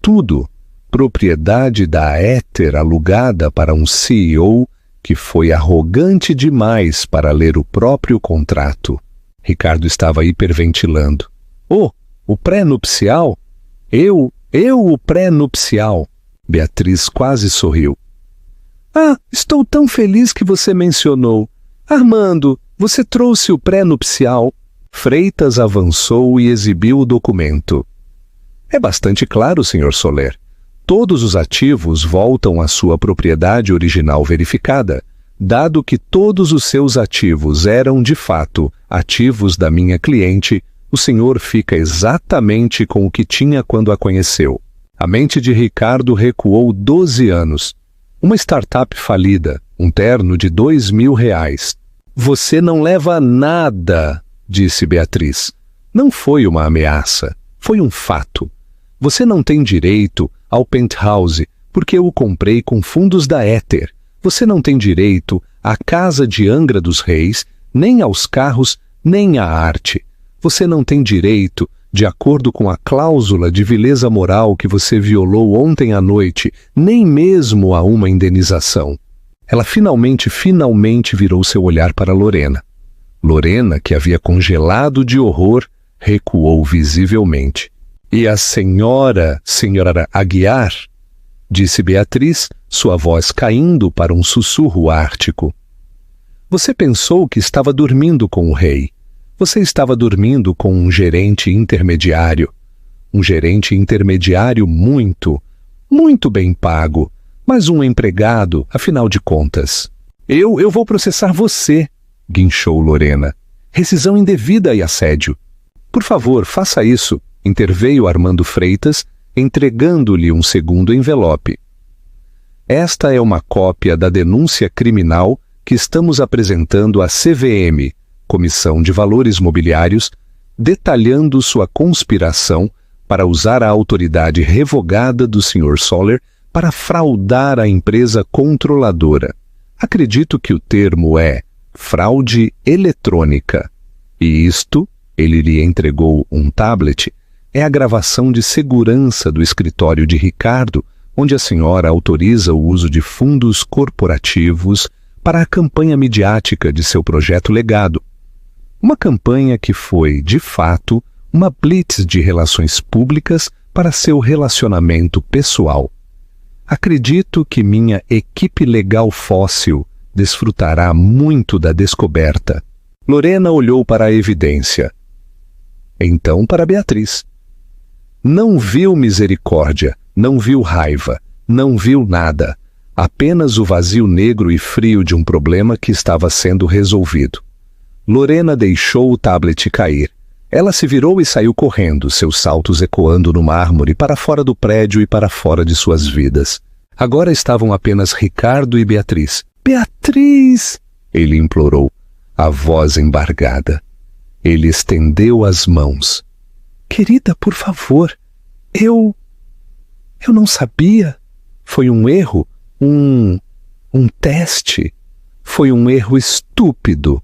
Tudo propriedade da Éter alugada para um CEO que foi arrogante demais para ler o próprio contrato. Ricardo estava hiperventilando. Oh, o pré-nupcial? Eu o pré-nupcial. Beatriz quase sorriu. Ah, estou tão feliz que você mencionou. Armando, você trouxe o pré-nupcial. Freitas avançou e exibiu o documento. É bastante claro, Sr. Soler. Todos os ativos voltam à sua propriedade original verificada, dado que todos os seus ativos eram, de fato, ativos da minha cliente, o senhor fica exatamente com o que tinha quando a conheceu. A mente de Ricardo recuou 12 anos. Uma startup falida, um terno de R$2.000. Você não leva nada, disse Beatriz. Não foi uma ameaça, foi um fato. Você não tem direito ao penthouse porque eu o comprei com fundos da Éter. Você não tem direito à casa de Angra dos Reis, nem aos carros, nem à arte. Você não tem direito, de acordo com a cláusula de vileza moral que você violou ontem à noite, nem mesmo a uma indenização. Ela finalmente virou seu olhar para Lorena. Lorena, que havia congelado de horror, recuou visivelmente. E a senhora Aguiar, disse Beatriz, sua voz caindo para um sussurro ártico. Você pensou que estava dormindo com o rei. Você estava dormindo com um gerente intermediário. Um gerente intermediário muito bem pago, mas um empregado, afinal de contas. Eu vou processar você, guinchou Lorena. Rescisão indevida e assédio. Por favor, faça isso, interveio Armando Freitas, entregando-lhe um segundo envelope. Esta é uma cópia da denúncia criminal que estamos apresentando à CVM, Comissão de Valores Mobiliários, detalhando sua conspiração para usar a autoridade revogada do Sr. Soler para fraudar a empresa controladora. Acredito que o termo é fraude eletrônica. E isto, ele lhe entregou um tablet, é a gravação de segurança do escritório de Ricardo, onde a senhora autoriza o uso de fundos corporativos para a campanha midiática de seu projeto legado. Uma campanha que foi, de fato, uma blitz de relações públicas para seu relacionamento pessoal. Acredito que minha equipe legal fóssil desfrutará muito da descoberta. Lorena olhou para a evidência. Então para Beatriz. Não viu misericórdia, não viu raiva, não viu nada. Apenas o vazio negro e frio de um problema que estava sendo resolvido. Lorena deixou o tablet cair. Ela se virou e saiu correndo, seus saltos ecoando no mármore para fora do prédio e para fora de suas vidas. Agora estavam apenas Ricardo e Beatriz. «Beatriz!» ele implorou, a voz embargada. Ele estendeu as mãos. «Querida, por favor, eu não sabia. Foi um erro, um teste. Foi um erro estúpido.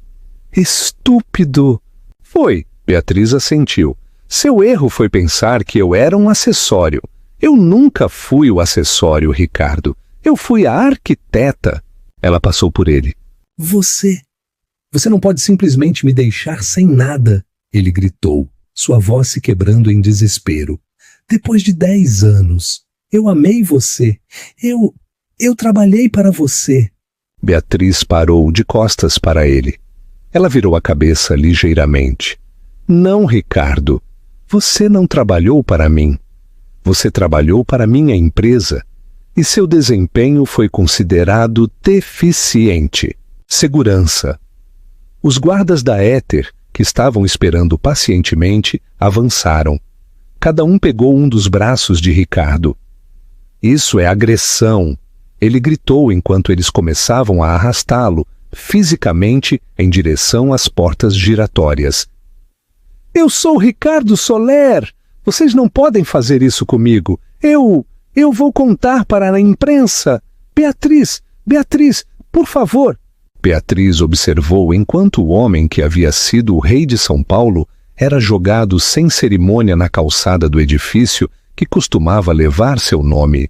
Estúpido!» «Foi», Beatriz assentiu. «Seu erro foi pensar que eu era um acessório. Eu nunca fui o acessório, Ricardo. Eu fui a arquiteta.» Ela passou por ele. Você não pode simplesmente me deixar sem nada, ele gritou, sua voz se quebrando em desespero. Depois de 10 anos, eu amei você. Eu trabalhei para você. Beatriz parou de costas para ele. Ela virou a cabeça ligeiramente. Não, Ricardo. Você não trabalhou para mim. Você trabalhou para minha empresa. E seu desempenho foi considerado deficiente. Segurança. Os guardas da Éter, que estavam esperando pacientemente, avançaram. Cada um pegou um dos braços de Ricardo. Isso é agressão. Ele gritou enquanto eles começavam a arrastá-lo, fisicamente, em direção às portas giratórias. Eu sou Ricardo Soler! Vocês não podem fazer isso comigo. Eu vou contar para a imprensa. Beatriz, por favor. Beatriz observou enquanto o homem que havia sido o rei de São Paulo era jogado sem cerimônia na calçada do edifício que costumava levar seu nome.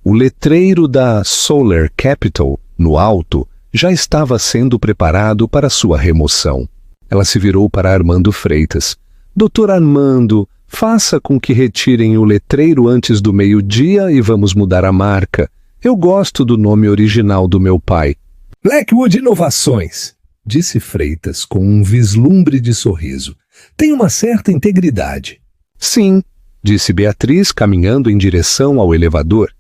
O letreiro da Solar Capital, no alto, já estava sendo preparado para sua remoção. Ela se virou para Armando Freitas. Doutor Armando, faça com que retirem o letreiro antes do meio-dia e vamos mudar a marca. Eu gosto do nome original do meu pai. Blackwood Inovações, disse Freitas com um vislumbre de sorriso. Tem uma certa integridade. Sim, disse Beatriz, caminhando em direção ao elevador.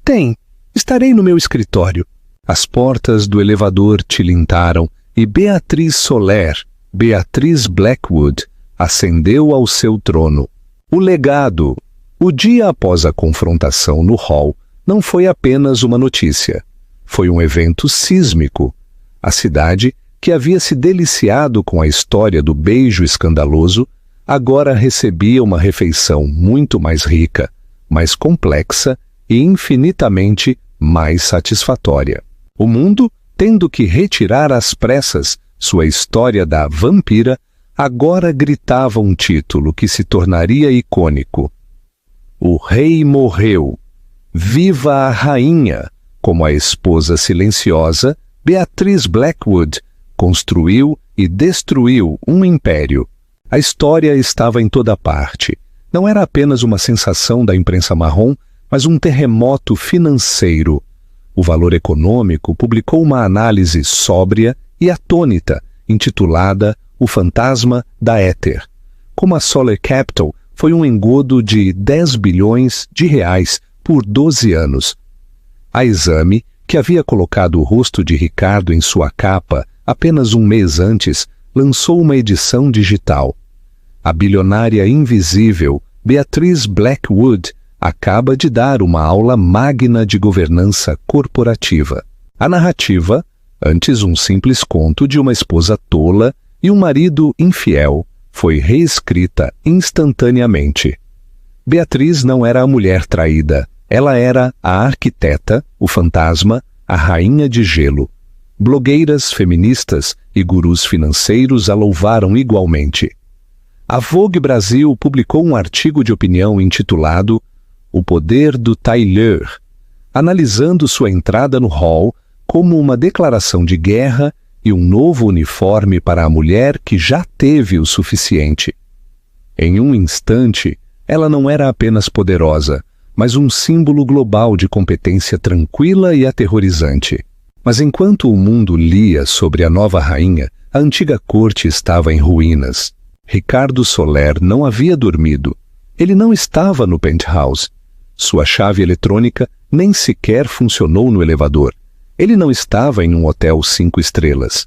Tem. Estarei no meu escritório. As portas do elevador tilintaram e Beatriz Soler, Beatriz Blackwood, ascendeu ao seu trono. O legado. O dia após a confrontação no hall não foi apenas uma notícia. Foi um evento sísmico. A cidade, que havia se deliciado com a história do beijo escandaloso, agora recebia uma refeição muito mais rica, mais complexa e infinitamente mais satisfatória. O mundo, tendo que retirar às pressas sua história da vampira, agora gritava um título que se tornaria icônico. O rei morreu. Viva a rainha! Como a esposa silenciosa, Beatriz Blackwood construiu e destruiu um império. A história estava em toda parte. Não era apenas uma sensação da imprensa marrom, mas um terremoto financeiro. O Valor Econômico publicou uma análise sóbria e atônita, intitulada O Fantasma da Éter. Como a Solar Capital foi um engodo de 10 bilhões de reais por 12 anos. A Exame, que havia colocado o rosto de Ricardo em sua capa apenas um mês antes, lançou uma edição digital. A bilionária invisível Beatriz Blackwood acaba de dar uma aula magna de governança corporativa. A narrativa, antes um simples conto de uma esposa tola e um marido infiel, foi reescrita instantaneamente. Beatriz não era a mulher traída, ela era a arquiteta, o fantasma, a rainha de gelo. Blogueiras feministas e gurus financeiros a louvaram igualmente. A Vogue Brasil publicou um artigo de opinião intitulado O Poder do Tailleur, analisando sua entrada no hall como uma declaração de guerra e um novo uniforme para a mulher que já teve o suficiente. Em um instante, ela não era apenas poderosa, mas um símbolo global de competência tranquila e aterrorizante. Mas enquanto o mundo lia sobre a nova rainha, a antiga corte estava em ruínas. Ricardo Soler não havia dormido. Ele não estava no penthouse. Sua chave eletrônica nem sequer funcionou no elevador. Ele não estava em um hotel 5 estrelas.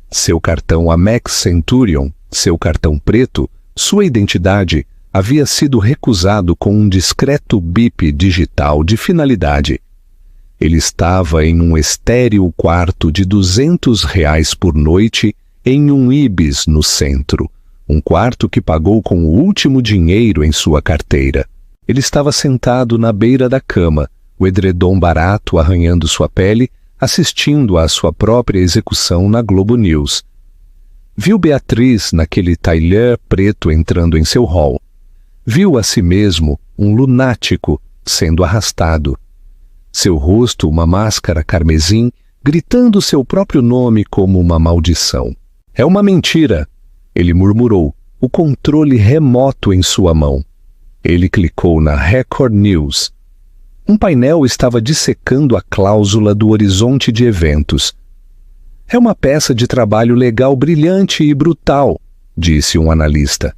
Seu cartão Amex Centurion, seu cartão preto, sua identidade, havia sido recusado com um discreto bip digital de finalidade. Ele estava em um estéril quarto de R$200 por noite em um Ibis no centro, um quarto que pagou com o último dinheiro em sua carteira. Ele estava sentado na beira da cama, o edredom barato arranhando sua pele, assistindo à sua própria execução na Globo News. Viu Beatriz naquele tailleur preto entrando em seu hall. Viu a si mesmo, um lunático, sendo arrastado. Seu rosto uma máscara carmesim, gritando seu próprio nome como uma maldição. É uma mentira, ele murmurou, o controle remoto em sua mão. Ele clicou na Record News. Um painel estava dissecando a cláusula do horizonte de eventos. É uma peça de trabalho legal brilhante e brutal, disse um analista.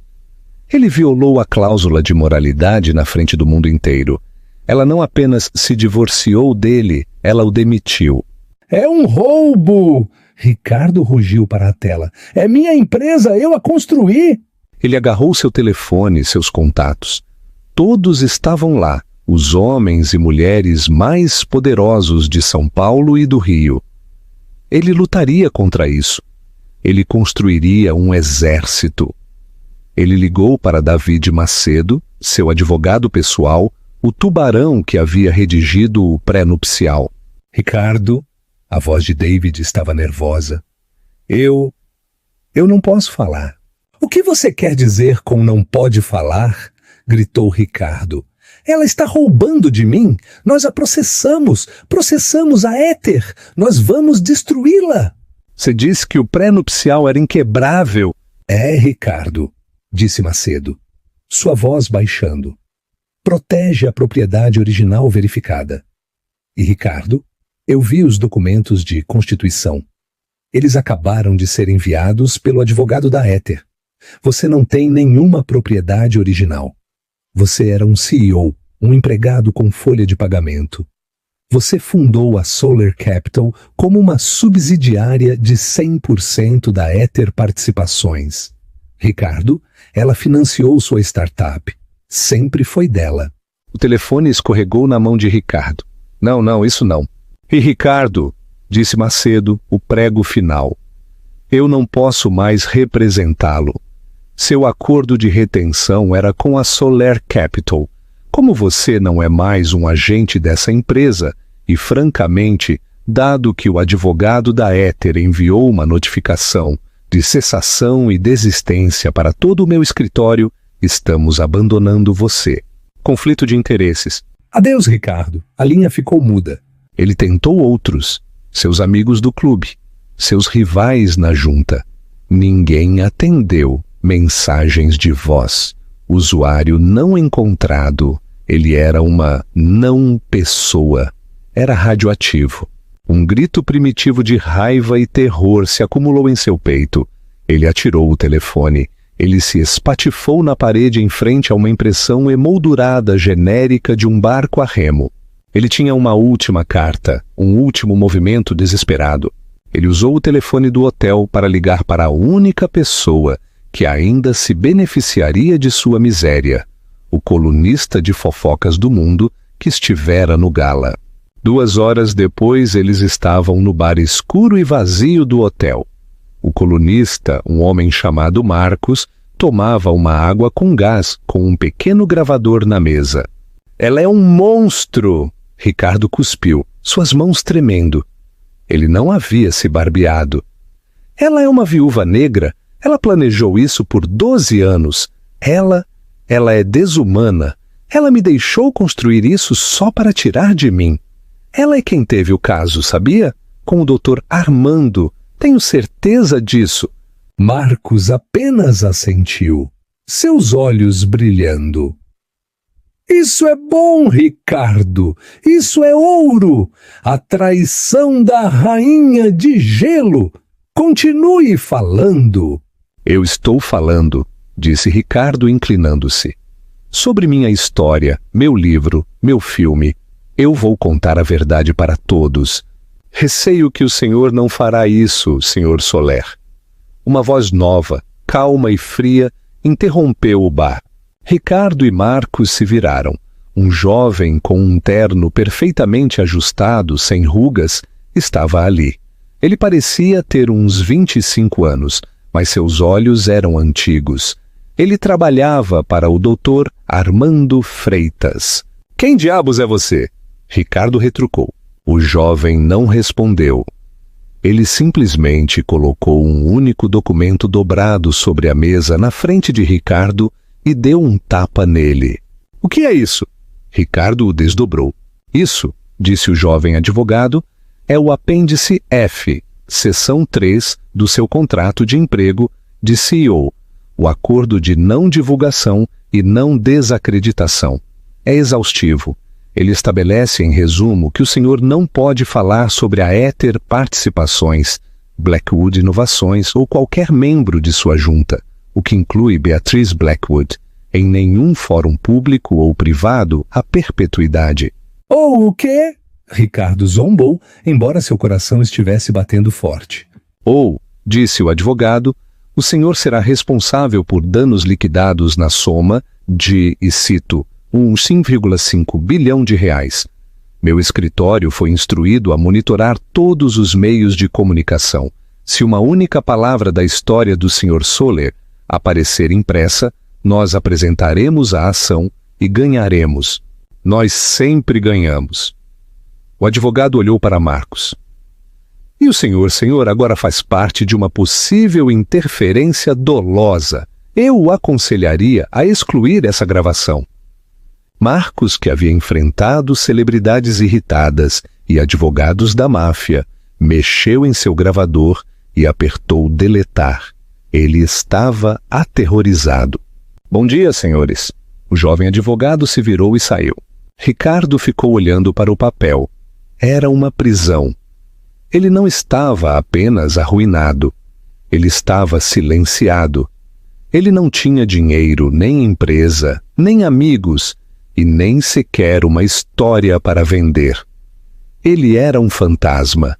Ele violou a cláusula de moralidade na frente do mundo inteiro. Ela não apenas se divorciou dele, ela o demitiu. É um roubo! Ricardo rugiu para a tela. É minha empresa, eu a construí! Ele agarrou seu telefone e seus contatos. Todos estavam lá, os homens e mulheres mais poderosos de São Paulo e do Rio. Ele lutaria contra isso. Ele construiria um exército. Ele ligou para David Macedo, seu advogado pessoal, o tubarão que havia redigido o pré-nupcial. Ricardo, a voz de David estava nervosa. Eu não posso falar. O que você quer dizer com não pode falar? Gritou Ricardo. Ela está roubando de mim. Nós a processamos a Éter. Nós vamos destruí-la. Você disse que o pré-nupcial era inquebrável. É, Ricardo, disse Macedo, sua voz baixando. Protege a propriedade original verificada. E, Ricardo, eu vi os documentos de constituição. Eles acabaram de ser enviados pelo advogado da Éter. Você não tem nenhuma propriedade original. Você era um CEO, um empregado com folha de pagamento. Você fundou a Solar Capital como uma subsidiária de 100% da Éter Participações. Ricardo, ela financiou sua startup. Sempre foi dela. O telefone escorregou na mão de Ricardo. Não, isso não. E Ricardo, disse Macedo, o prego final. Eu não posso mais representá-lo. Seu acordo de retenção era com a Solar Capital. Como você não é mais um agente dessa empresa, e francamente, dado que o advogado da Éter enviou uma notificação de cessação e desistência para todo o meu escritório, estamos abandonando você. Conflito de interesses. Adeus, Ricardo. A linha ficou muda. Ele tentou outros, seus amigos do clube, seus rivais na junta. Ninguém atendeu. Mensagens de voz. Usuário não encontrado. Ele era uma não pessoa. Era radioativo. Um grito primitivo de raiva e terror se acumulou em seu peito. Ele atirou o telefone. Ele se espatifou na parede em frente a uma impressão emoldurada genérica de um barco a remo. Ele tinha uma última carta, um último movimento desesperado. Ele usou o telefone do hotel para ligar para a única pessoa que ainda se beneficiaria de sua miséria, o colunista de fofocas do mundo que estivera no gala. 2 horas depois, eles estavam no bar escuro e vazio do hotel. O colunista, um homem chamado Marcos, tomava uma água com gás com um pequeno gravador na mesa. Ela é um monstro! Ricardo cuspiu, suas mãos tremendo. Ele não havia se barbeado. Ela é uma viúva negra. Ela planejou isso por 12 anos. Ela é desumana. Ela me deixou construir isso só para tirar de mim. Ela é quem teve o caso, sabia? Com o Dr. Armando. Tenho certeza disso. Marcos apenas assentiu, seus olhos brilhando. Isso é bom, Ricardo. Isso é ouro. A traição da rainha de gelo. Continue falando. Eu estou falando, disse Ricardo inclinando-se. Sobre minha história, meu livro, meu filme. Eu vou contar a verdade para todos. Receio que o senhor não fará isso, Sr. Soler. Uma voz nova, calma e fria, interrompeu o bar. Ricardo e Marcos se viraram. Um jovem com um terno perfeitamente ajustado, sem rugas, estava ali. Ele parecia ter uns 25 anos, mas seus olhos eram antigos. Ele trabalhava para o Dr. Armando Freitas. Quem diabos é você? Ricardo retrucou. O jovem não respondeu. Ele simplesmente colocou um único documento dobrado sobre a mesa na frente de Ricardo e deu um tapa nele. O que é isso? Ricardo o desdobrou. Isso, disse o jovem advogado, é o apêndice F, seção 3 do seu contrato de emprego de CEO. o acordo de não divulgação e não desacreditação. É exaustivo. Ele estabelece, em resumo, que o senhor não pode falar sobre a Ether Participações, Blackwood Inovações ou qualquer membro de sua junta, o que inclui Beatriz Blackwood, em nenhum fórum público ou privado à perpetuidade. Ou o quê? Ricardo zombou, embora seu coração estivesse batendo forte. Ou, disse o advogado, o senhor será responsável por danos liquidados na soma de, e cito, uns 5,5 bilhão de reais. Meu escritório foi instruído a monitorar todos os meios de comunicação. Se uma única palavra da história do Sr. Soler aparecer impressa, nós apresentaremos a ação e ganharemos. Nós sempre ganhamos. O advogado olhou para Marcos. E o senhor agora faz parte de uma possível interferência dolosa. Eu o aconselharia a excluir essa gravação. Marcos, que havia enfrentado celebridades irritadas e advogados da máfia, mexeu em seu gravador e apertou deletar. Ele estava aterrorizado. Bom dia, senhores. O jovem advogado se virou e saiu. Ricardo ficou olhando para o papel. Era uma prisão. Ele não estava apenas arruinado. Ele estava silenciado. Ele não tinha dinheiro, nem empresa, nem amigos, e nem sequer uma história para vender. Ele era um fantasma.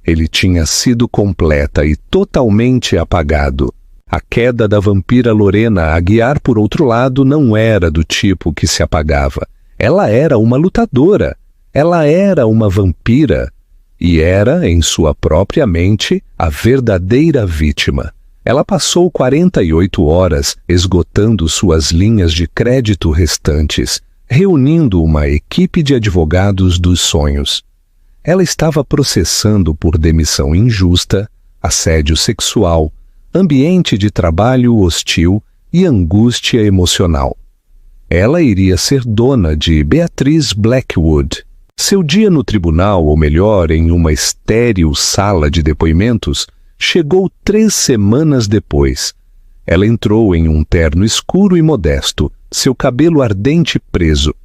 Ele tinha sido completa e totalmente apagado. A queda da vampira Lorena Aguiar, por outro lado, não era do tipo que se apagava. Ela era uma lutadora. Ela era uma vampira. E era, em sua própria mente, a verdadeira vítima. Ela passou 48 horas esgotando suas linhas de crédito restantes, reunindo uma equipe de advogados dos sonhos. Ela estava processando por demissão injusta, assédio sexual, ambiente de trabalho hostil e angústia emocional. Ela iria ser dona de Beatriz Blackwood. Seu dia no tribunal, ou melhor, em uma estéril sala de depoimentos, chegou 3 semanas depois. Ela entrou em um terno escuro e modesto, seu cabelo ardente preso.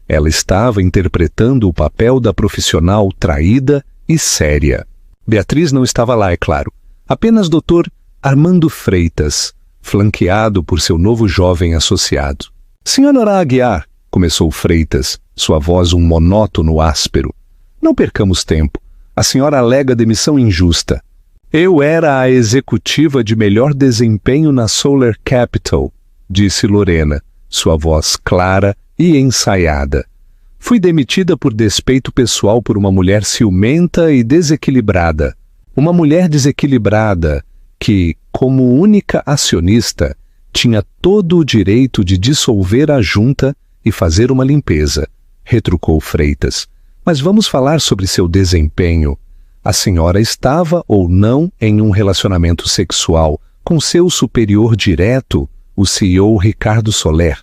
Ela estava interpretando o papel da profissional traída e séria. Beatriz não estava lá, é claro. Apenas Dr. Armando Freitas, flanqueado por seu novo jovem associado. Senhora Aguiar, começou Freitas, sua voz um monótono áspero. Não percamos tempo. A senhora alega demissão injusta. Eu era a executiva de melhor desempenho na Solar Capital, disse Lorena, sua voz clara e ensaiada. Fui demitida por despeito pessoal por uma mulher ciumenta e desequilibrada. Uma mulher desequilibrada que, como única acionista, tinha todo o direito de dissolver a junta e fazer uma limpeza, retrucou Freitas. Mas vamos falar sobre seu desempenho. A senhora estava ou não em um relacionamento sexual com seu superior direto, o CEO Ricardo Soler.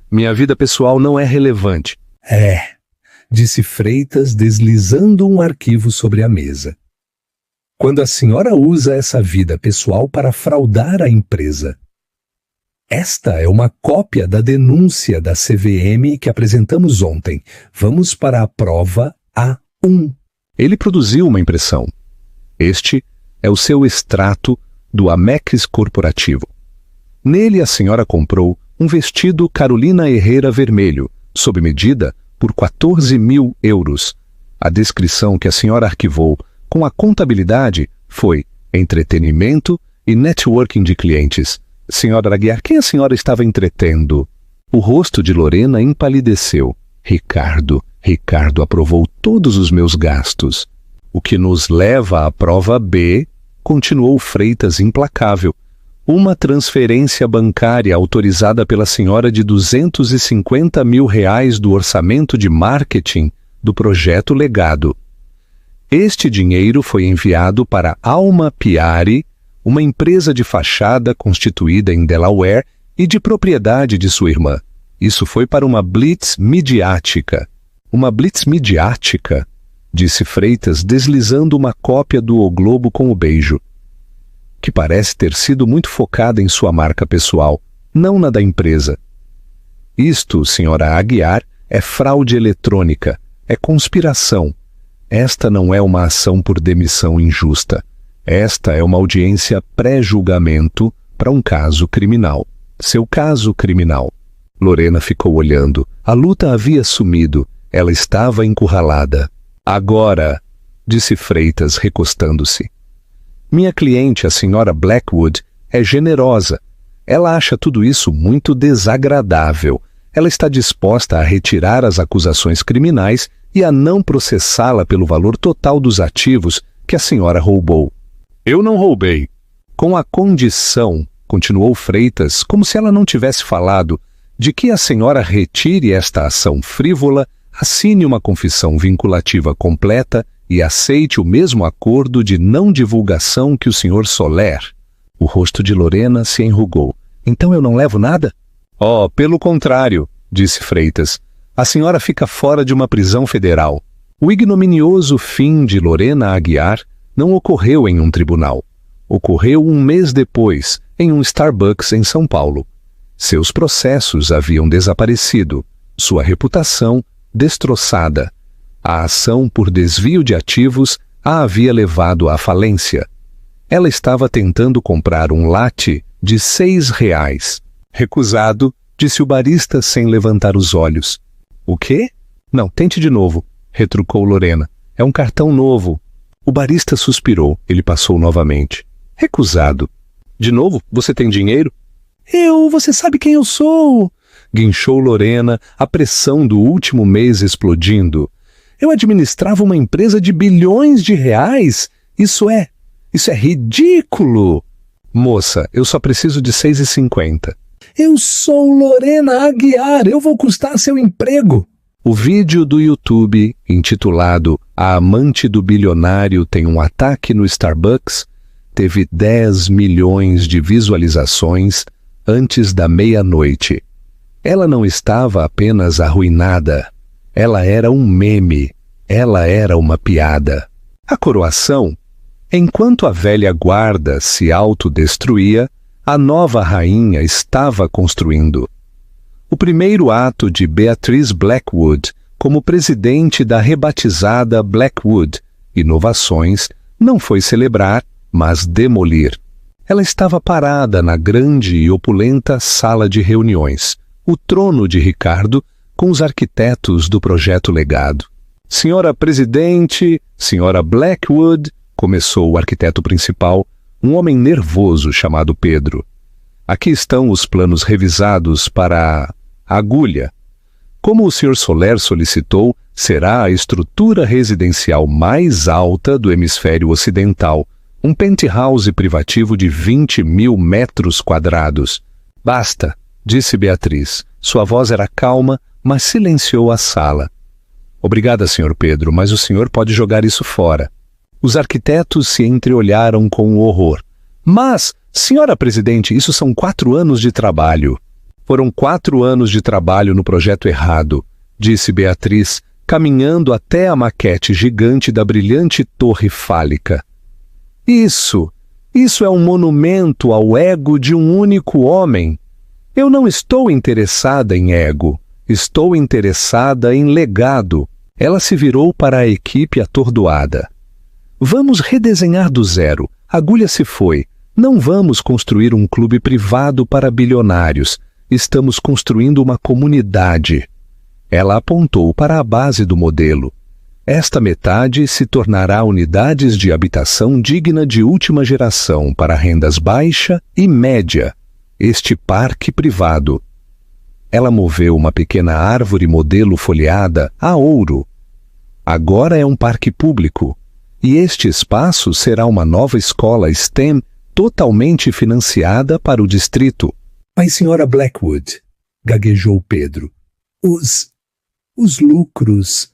Minha vida pessoal não é relevante. Disse Freitas, deslizando um arquivo sobre a mesa. Quando a senhora usa essa vida pessoal para fraudar a empresa. Esta é uma cópia da denúncia da CVM que apresentamos ontem. Vamos para a prova A1. Ele produziu uma impressão. Este é o seu extrato do Amex Corporativo. Nele a senhora comprou um vestido Carolina Herrera vermelho, sob medida, por 14 mil euros. A descrição que a senhora arquivou com a contabilidade foi entretenimento e networking de clientes. Senhora Aguiar, quem a senhora estava entretendo? O rosto de Lorena empalideceu. Ricardo aprovou todos os meus gastos. O que nos leva à prova B, continuou Freitas implacável. Uma transferência bancária autorizada pela senhora de 250 mil reais do orçamento de marketing do projeto Legado. Este dinheiro foi enviado para Alma Piari, uma empresa de fachada constituída em Delaware e de propriedade de sua irmã. Isso foi para uma blitz midiática. Uma blitz midiática? Disse Freitas, deslizando uma cópia do O Globo com o beijo. que parece ter sido muito focada em sua marca pessoal, não na da empresa. Isto, senhora Aguiar, é fraude eletrônica, é conspiração. Esta não é uma ação por demissão injusta. Esta é uma audiência pré-julgamento para um caso criminal. Seu caso criminal. Lorena ficou olhando. A luta havia sumido. Ela estava encurralada. Agora, disse Freitas, recostando-se. Minha cliente, a senhora Blackwood, é generosa. Ela acha tudo isso muito desagradável. Ela está disposta a retirar as acusações criminais e a não processá-la pelo valor total dos ativos que a senhora roubou. Eu não roubei. Com a condição, continuou Freitas, como se ela não tivesse falado, de que a senhora retire esta ação frívola, assine uma confissão vinculativa completa e aceite o mesmo acordo de não divulgação que o senhor Soler. O rosto de Lorena se enrugou. Então eu não levo nada? Oh, pelo contrário, disse Freitas. A senhora fica fora de uma prisão federal. O ignominioso fim de Lorena Aguiar não ocorreu em um tribunal. Ocorreu um mês depois, em um Starbucks em São Paulo. Seus processos haviam desaparecido, sua reputação destroçada. A ação por desvio de ativos a havia levado à falência. Ela estava tentando comprar um latte de R$6. Recusado, disse o barista sem levantar os olhos. O quê? Não, tente de novo, retrucou Lorena. É um cartão novo. O barista suspirou. Ele passou novamente. Recusado. De novo? Você tem dinheiro? Você sabe quem eu sou, guinchou Lorena, a pressão do último mês explodindo. Eu administrava uma empresa de bilhões de reais. Isso é ridículo. Moça, eu só preciso de R$6,50. Eu sou Lorena Aguiar, eu vou custar seu emprego. O vídeo do YouTube, intitulado A Amante do Bilionário Tem um Ataque no Starbucks, teve 10 milhões de visualizações antes da meia-noite. Ela não estava apenas arruinada, ela era um meme, ela era uma piada. A coroação, enquanto a velha guarda se autodestruía, a nova rainha estava construindo. O primeiro ato de Beatriz Blackwood como presidente da rebatizada Blackwood Inovações não foi celebrar, mas demolir. Ela estava parada na grande e opulenta sala de reuniões, o trono de Ricardo, com os arquitetos do projeto Legado. Senhora Presidente, senhora Blackwood, começou o arquiteto principal, um homem nervoso chamado Pedro. Aqui estão os planos revisados para a agulha. Como o Sr. Soler solicitou, será a estrutura residencial mais alta do hemisfério ocidental, um penthouse privativo de 20 mil metros quadrados. Basta, disse Beatriz. Sua voz era calma, mas silenciou a sala. Obrigada, Sr. Pedro, mas o senhor pode jogar isso fora. Os arquitetos se entreolharam com horror. Mas, senhora Presidente, isso são 4 anos de trabalho. Foram 4 anos de trabalho no projeto errado, disse Beatriz, caminhando até a maquete gigante da brilhante torre fálica. Isso é um monumento ao ego de um único homem. Eu não estou interessada em ego, estou interessada em legado. Ela se virou para a equipe atordoada. Vamos redesenhar do zero. A agulha se foi. Não vamos construir um clube privado para bilionários. Estamos construindo uma comunidade. Ela apontou para a base do modelo. Esta metade se tornará unidades de habitação digna de última geração para rendas baixa e média. Este parque privado. Ela moveu uma pequena árvore modelo folheada a ouro. Agora é um parque público. E este espaço será uma nova escola STEM totalmente financiada para o distrito. Mas, senhora Blackwood, gaguejou Pedro, os lucros,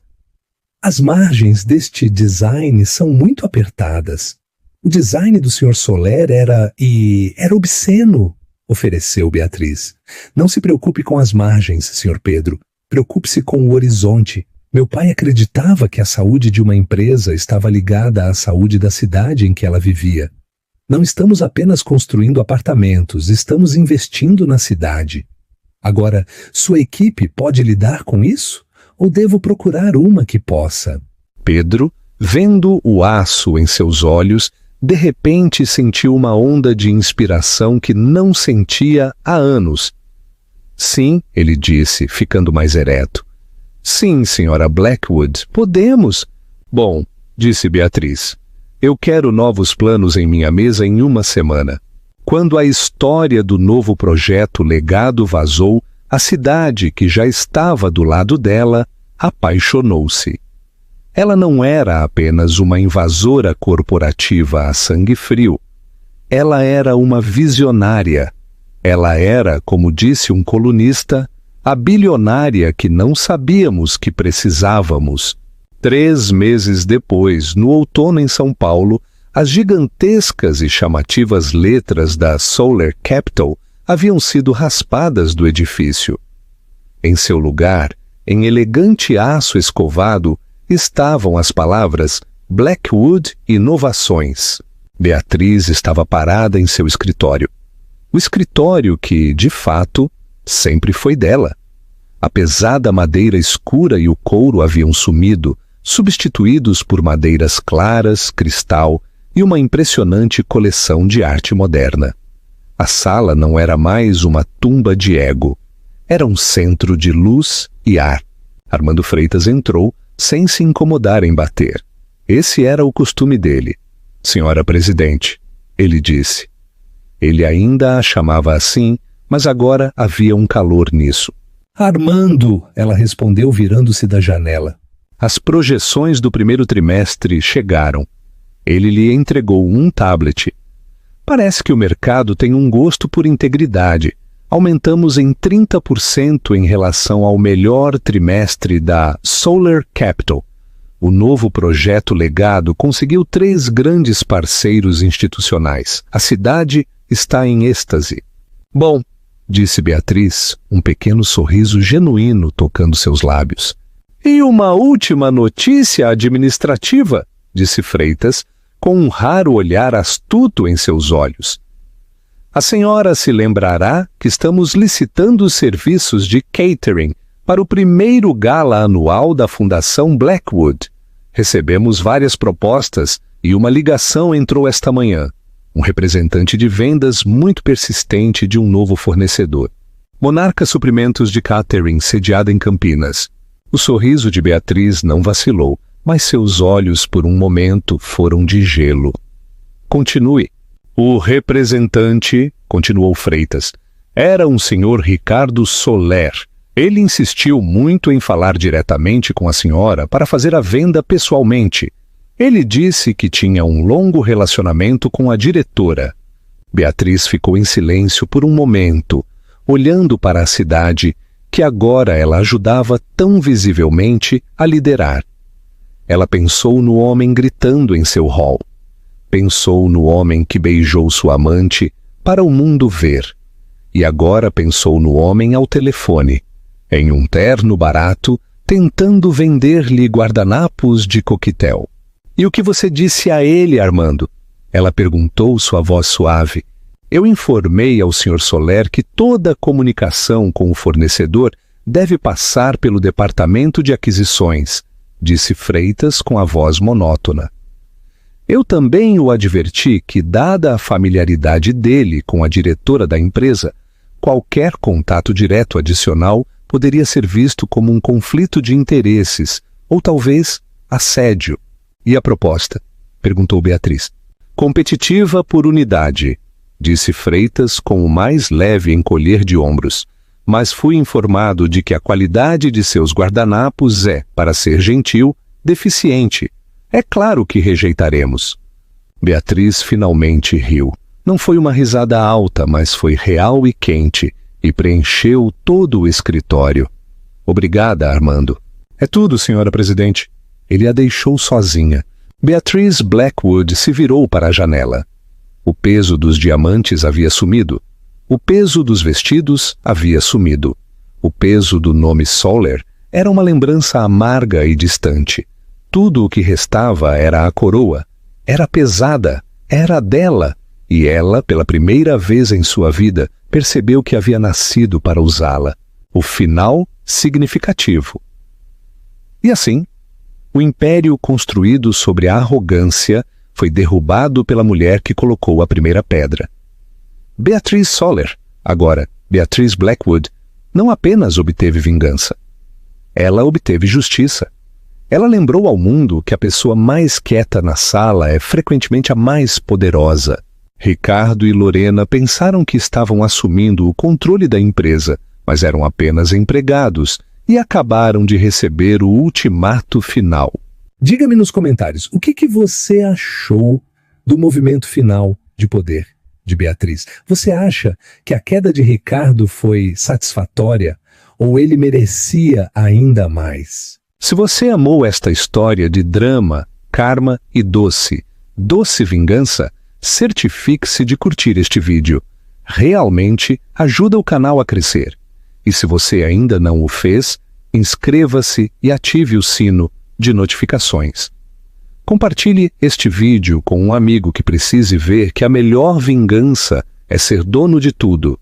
as margens deste design são muito apertadas. O design do Sr. Soler era obsceno, ofereceu Beatriz. Não se preocupe com as margens, Sr. Pedro. Preocupe-se com o horizonte. Meu pai acreditava que a saúde de uma empresa estava ligada à saúde da cidade em que ela vivia. Não estamos apenas construindo apartamentos, estamos investindo na cidade. Agora, sua equipe pode lidar com isso? Ou devo procurar uma que possa? Pedro, vendo o aço em seus olhos, de repente sentiu uma onda de inspiração que não sentia há anos. Sim, ele disse, ficando mais ereto. Sim, senhora Blackwood, podemos. Bom, disse Beatriz, eu quero novos planos em minha mesa em uma semana. Quando a história do novo projeto legado vazou, a cidade, que já estava do lado dela, apaixonou-se. Ela não era apenas uma invasora corporativa a sangue frio. Ela era uma visionária. Ela era, como disse um colunista, a bilionária que não sabíamos que precisávamos. 3 meses depois, no outono em São Paulo, as gigantescas e chamativas letras da Solar Capital haviam sido raspadas do edifício. Em seu lugar, em elegante aço escovado, estavam as palavras Blackwood Inovações. Beatriz estava parada em seu escritório. O escritório que, de fato, sempre foi dela. A pesada madeira escura e o couro haviam sumido, substituídos por madeiras claras, cristal e uma impressionante coleção de arte moderna. A sala não era mais uma tumba de ego. Era um centro de luz e ar. Armando Freitas entrou, sem se incomodar em bater. Esse era o costume dele. Senhora Presidente, ele disse. Ele ainda a chamava assim, mas agora havia um calor nisso. Armando, ela respondeu virando-se da janela. As projeções do primeiro trimestre chegaram. Ele lhe entregou um tablet. Parece que o mercado tem um gosto por integridade. Aumentamos em 30% em relação ao melhor trimestre da Solar Capital. O novo projeto legado conseguiu 3 grandes parceiros institucionais. A cidade está em êxtase. Bom, disse Beatriz, um pequeno sorriso genuíno tocando seus lábios. E uma última notícia administrativa, disse Freitas, com um raro olhar astuto em seus olhos. A senhora se lembrará que estamos licitando os serviços de catering para o primeiro gala anual da Fundação Blackwood. Recebemos várias propostas e uma ligação entrou esta manhã. Um representante de vendas muito persistente de um novo fornecedor. Monarca Suprimentos de Catering, sediada em Campinas. O sorriso de Beatriz não vacilou, mas seus olhos, por um momento, foram de gelo. Continue. O representante, continuou Freitas, era um senhor Ricardo Soler. Ele insistiu muito em falar diretamente com a senhora para fazer a venda pessoalmente. Ele disse que tinha um longo relacionamento com a diretora. Beatriz ficou em silêncio por um momento, olhando para a cidade que agora ela ajudava tão visivelmente a liderar. Ela pensou no homem gritando em seu hall. Pensou no homem que beijou sua amante para o mundo ver. E agora pensou no homem ao telefone, em um terno barato, tentando vender-lhe guardanapos de coquetel. E o que você disse a ele, Armando? Ela perguntou, sua voz suave. Eu informei ao Sr. Soler que toda comunicação com o fornecedor deve passar pelo departamento de aquisições, disse Freitas com a voz monótona. Eu também o adverti que, dada a familiaridade dele com a diretora da empresa, qualquer contato direto adicional poderia ser visto como um conflito de interesses, ou talvez assédio. E a proposta? Perguntou Beatriz. Competitiva por unidade, disse Freitas com o mais leve encolher de ombros. Mas fui informado de que a qualidade de seus guardanapos é, para ser gentil, deficiente. É claro que rejeitaremos. Beatriz finalmente riu. Não foi uma risada alta, mas foi real e quente, e preencheu todo o escritório. Obrigada, Armando. É tudo, senhora Presidente. Ele a deixou sozinha. Beatriz Blackwood se virou para a janela. O peso dos diamantes havia sumido. O peso dos vestidos havia sumido. O peso do nome Soler era uma lembrança amarga e distante. Tudo o que restava era a coroa. Era pesada, era dela, e ela, pela primeira vez em sua vida, percebeu que havia nascido para usá-la. O final significativo. E assim, o império construído sobre a arrogância foi derrubado pela mulher que colocou a primeira pedra. Beatriz Soller, agora Beatriz Blackwood, não apenas obteve vingança. Ela obteve justiça. Ela lembrou ao mundo que a pessoa mais quieta na sala é frequentemente a mais poderosa. Ricardo e Lorena pensaram que estavam assumindo o controle da empresa, mas eram apenas empregados e acabaram de receber o ultimato final. Diga-me nos comentários, o que você achou do movimento final de poder de Beatriz? Você acha que a queda de Ricardo foi satisfatória ou ele merecia ainda mais? Se você amou esta história de drama, karma e doce vingança, certifique-se de curtir este vídeo. Realmente ajuda o canal a crescer. E se você ainda não o fez, inscreva-se e ative o sino de notificações. Compartilhe este vídeo com um amigo que precise ver que a melhor vingança é ser dono de tudo